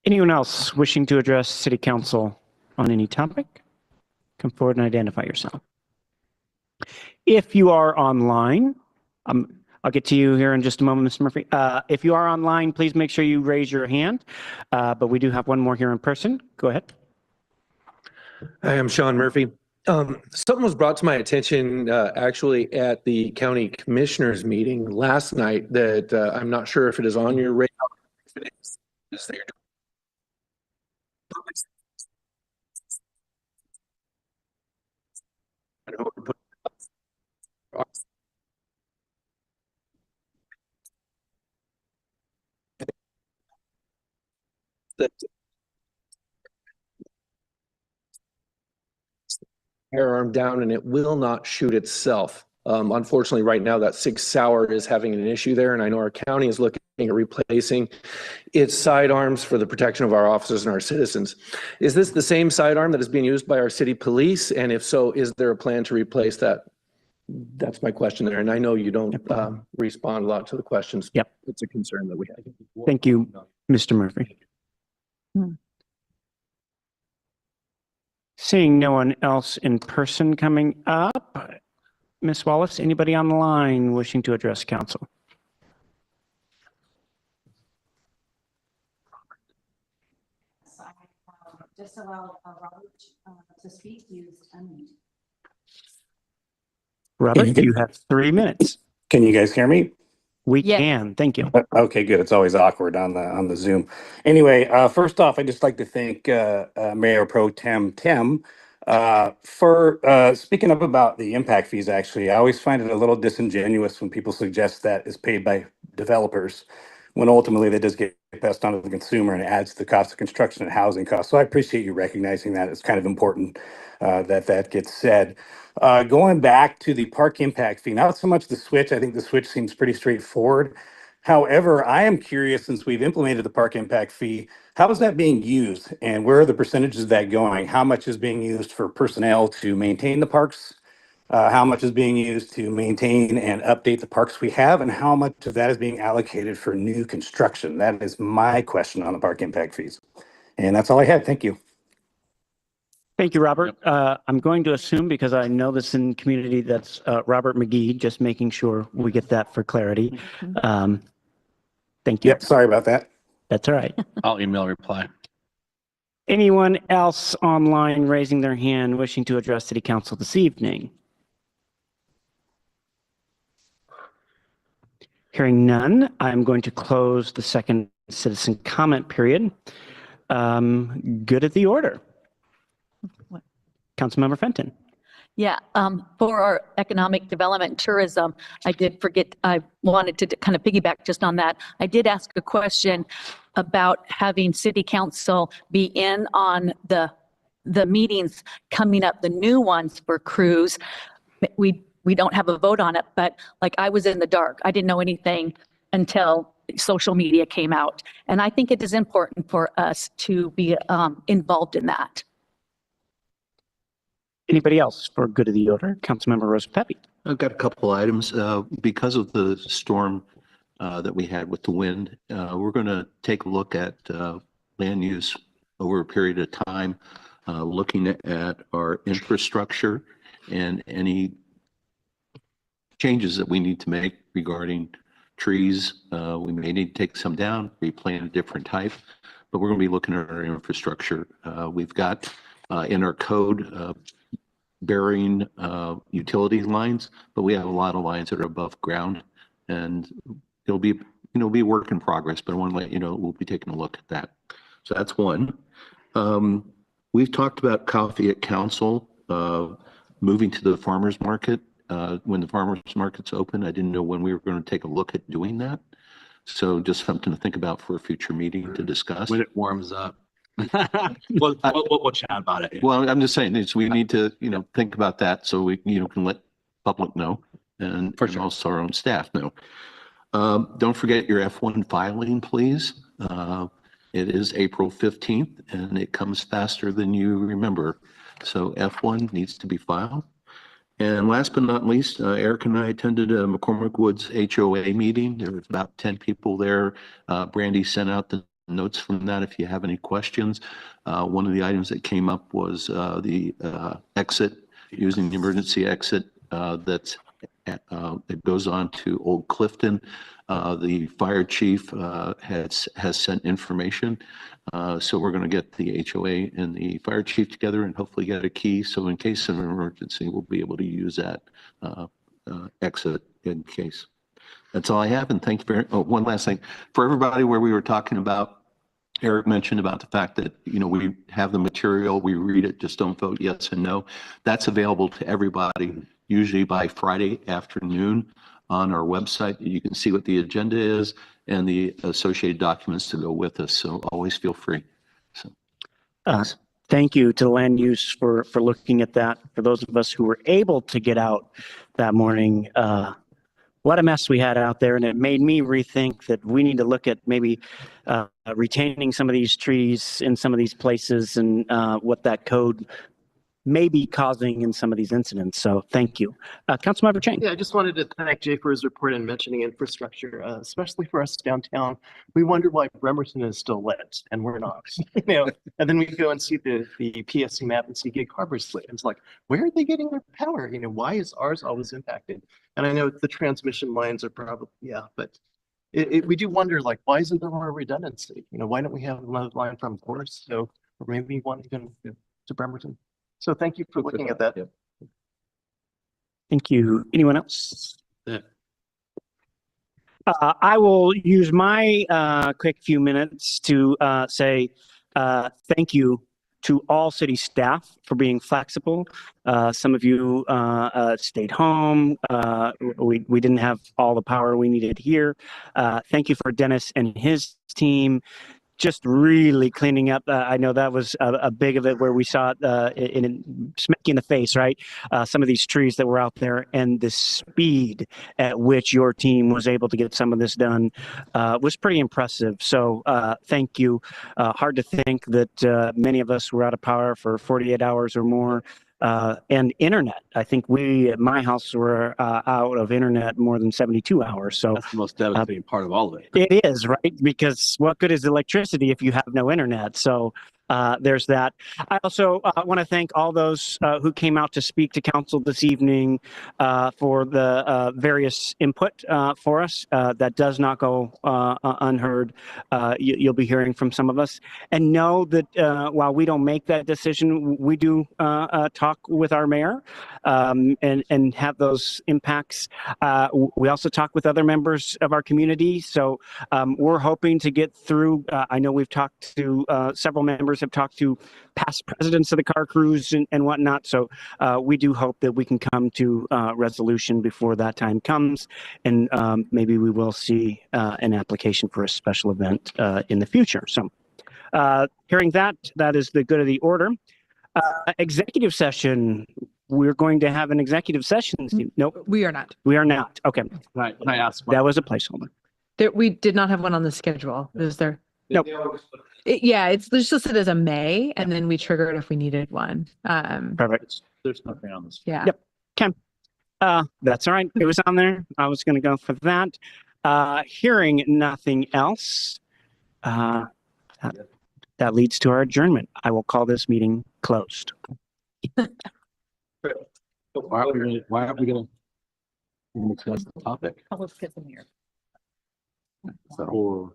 Anyone else wishing to address City Council on any topic? Come forward and identify yourself. If you are online, I'll get to you here in just a moment, Mr. Murphy. If you are online, please make sure you raise your hand. But we do have one more here in person. Go ahead. Hi, I'm Sean Murphy. Something was brought to my attention actually at the county commissioners meeting last night that I'm not sure if it is on your radar. If it is there. Firearm down and it will not shoot itself. Unfortunately, right now that Sig Sauer is having an issue there, and I know our county is looking at replacing its sidearms for the protection of our officers and our citizens. Is this the same sidearm that is being used by our city police? And if so, is there a plan to replace that? That's my question there. And I know you don't respond a lot to the questions. Yep. It's a concern that we have. Thank you, Mr. Murphy. Seeing no one else in person coming up, Ms. Wallace, anybody on the line wishing to address council? Just allow Robert to speak. Robert, you have 3 minutes. Can you guys hear me? We can. Thank you. Okay, good. It's always awkward on the Zoom. Anyway, first off, I'd just like to thank Mayor Pro Tem Tim for speaking up about the impact fees. Actually, I always find it a little disingenuous when people suggest that is paid by developers, when ultimately that does get passed on to the consumer and adds to the cost of construction and housing costs. So I appreciate you recognizing that. It's kind of important that gets said. Going back to the park impact fee, not so much the switch. I think the switch seems pretty straightforward. However, I am curious, since we've implemented the park impact fee, how is that being used and where are the percentages of that going? How much is being used for personnel to maintain the parks? How much is being used to maintain and update the parks we have? And how much of that is being allocated for new construction? That is my question on the park impact fees. And that's all I had. Thank you. Thank you, Robert. I'm going to assume, because I know this in community, that's Robert McGee, just making sure we get that for clarity. Thank you. Yep, sorry about that. That's all right. I'll email reply. Anyone else online raising their hand wishing to address City Council this evening? Hearing none, I'm going to close the second citizen comment period. Good at the order. Councilmember Fenton. Yeah, for our economic development and tourism, I did forget, I wanted to kind of piggyback just on that. I did ask a question about having city council be in on the meetings coming up, the new ones for cruise. We don't have a vote on it, but like I was in the dark. I didn't know anything. until social media came out. And I think it is important for us to be involved in that. Anybody else for good of the order? Councilmember Rosa Pepe. I've got a couple items. Because of the storm that we had with the wind, we're going to take a look at land use over a period of time, looking at our infrastructure and any changes that we need to make regarding trees. We may need to take some down, replant a different type, but we're going to be looking at our infrastructure. We've got in our code burying utility lines, but we have a lot of lines that are above ground, and it'll be be work in progress, but I want to let you know we'll be taking a look at that. So that's one. We've talked about coffee at council, moving to the farmers market. When the farmers market's open, I didn't know when we were going to take a look at doing that. So just something to think about for a future meeting to discuss. When it warms up. We'll chat about it. Well, I'm just saying we need to, think about that so we, can let public know and, also our own staff know. Don't forget your F1 filing, please. It is April 15th and it comes faster than you remember. So F1 needs to be filed. And last but not least, Eric and I attended a McCormick Woods HOA meeting. There was about 10 people there. Brandy sent out the notes from that if you have any questions. One of the items that came up was the exit, using the emergency exit that goes on to Old Clifton. The fire chief has sent information. So we're going to get the HOA and the fire chief together and hopefully get a key. So in case of an emergency, we'll be able to use that exit in case. That's all I have. And thank you very much. Oh, one last thing for everybody where we were talking about, Eric mentioned about the fact that, we have the material, we read it, just don't vote yes and no. That's available to everybody, usually by Friday afternoon on our website. You can see what the agenda is and the associated documents to go with us. So always feel free. So, thank you to land use for looking at that. For those of us who were able to get out that morning, what a mess we had out there, and it made me rethink that we need to look at maybe retaining some of these trees in some of these places and what that code may be causing in some of these incidents. So thank you. Councilmember Chang. Yeah, I just wanted to thank Jay for his report and mentioning infrastructure, especially for us downtown. We wonder why Bremerton is still lit and we're not, and then we go and see the PSC map and see Gig Harbor's lit. It's like, where are they getting their power? Why is ours always impacted? And I know the transmission lines are probably, but we do wonder, like, why isn't there more redundancy? Why don't we have another line from Forest? So, or maybe one even to Bremerton. So thank you for looking at that. Thank you. Anyone else? I will use my quick few minutes to say thank you to all city staff for being flexible. Some of you stayed home. We didn't have all the power we needed here. Thank you for Dennis and his team. Just really cleaning up. I know that was a big of it where we saw it in smacking the face, right? Some of these trees that were out there and the speed at which your team was able to get some of this done was pretty impressive. So thank you. Hard to think that many of us were out of power for 48 hours or more. And internet. I think we at my house were out of internet more than 72 hours. So that's the most devastating part of all of it. It is, right? Because what good is electricity if you have no internet? So there's that. I also want to thank all those who came out to speak to council this evening for the various input for us. That does not go unheard. You'll be hearing from some of us. And know that while we don't make that decision, we do talk with our mayor and have those impacts. We also talk with other members of our community. So we're hoping to get through. I know we've talked to several members have talked to past presidents of the car crews and whatnot. So we do hope that we can come to resolution before that time comes. And maybe we will see an application for a special event in the future. So hearing that is the good of the order. Executive session. We're going to have an executive session. Nope. We are not. We are not. Okay. Can I ask? That was a placeholder. There, we did not have one on the schedule. Is there? Nope. Yeah, it's listed as a May, and then we triggered if we needed one. Perfect. There's nothing on this. Yeah. Yep. Okay. That's all right. It was on there. I was going to go for that. Hearing nothing else, that leads to our adjournment. I will call this meeting closed. Why aren't we gonna discuss the topic? Oh, let's get them here. So,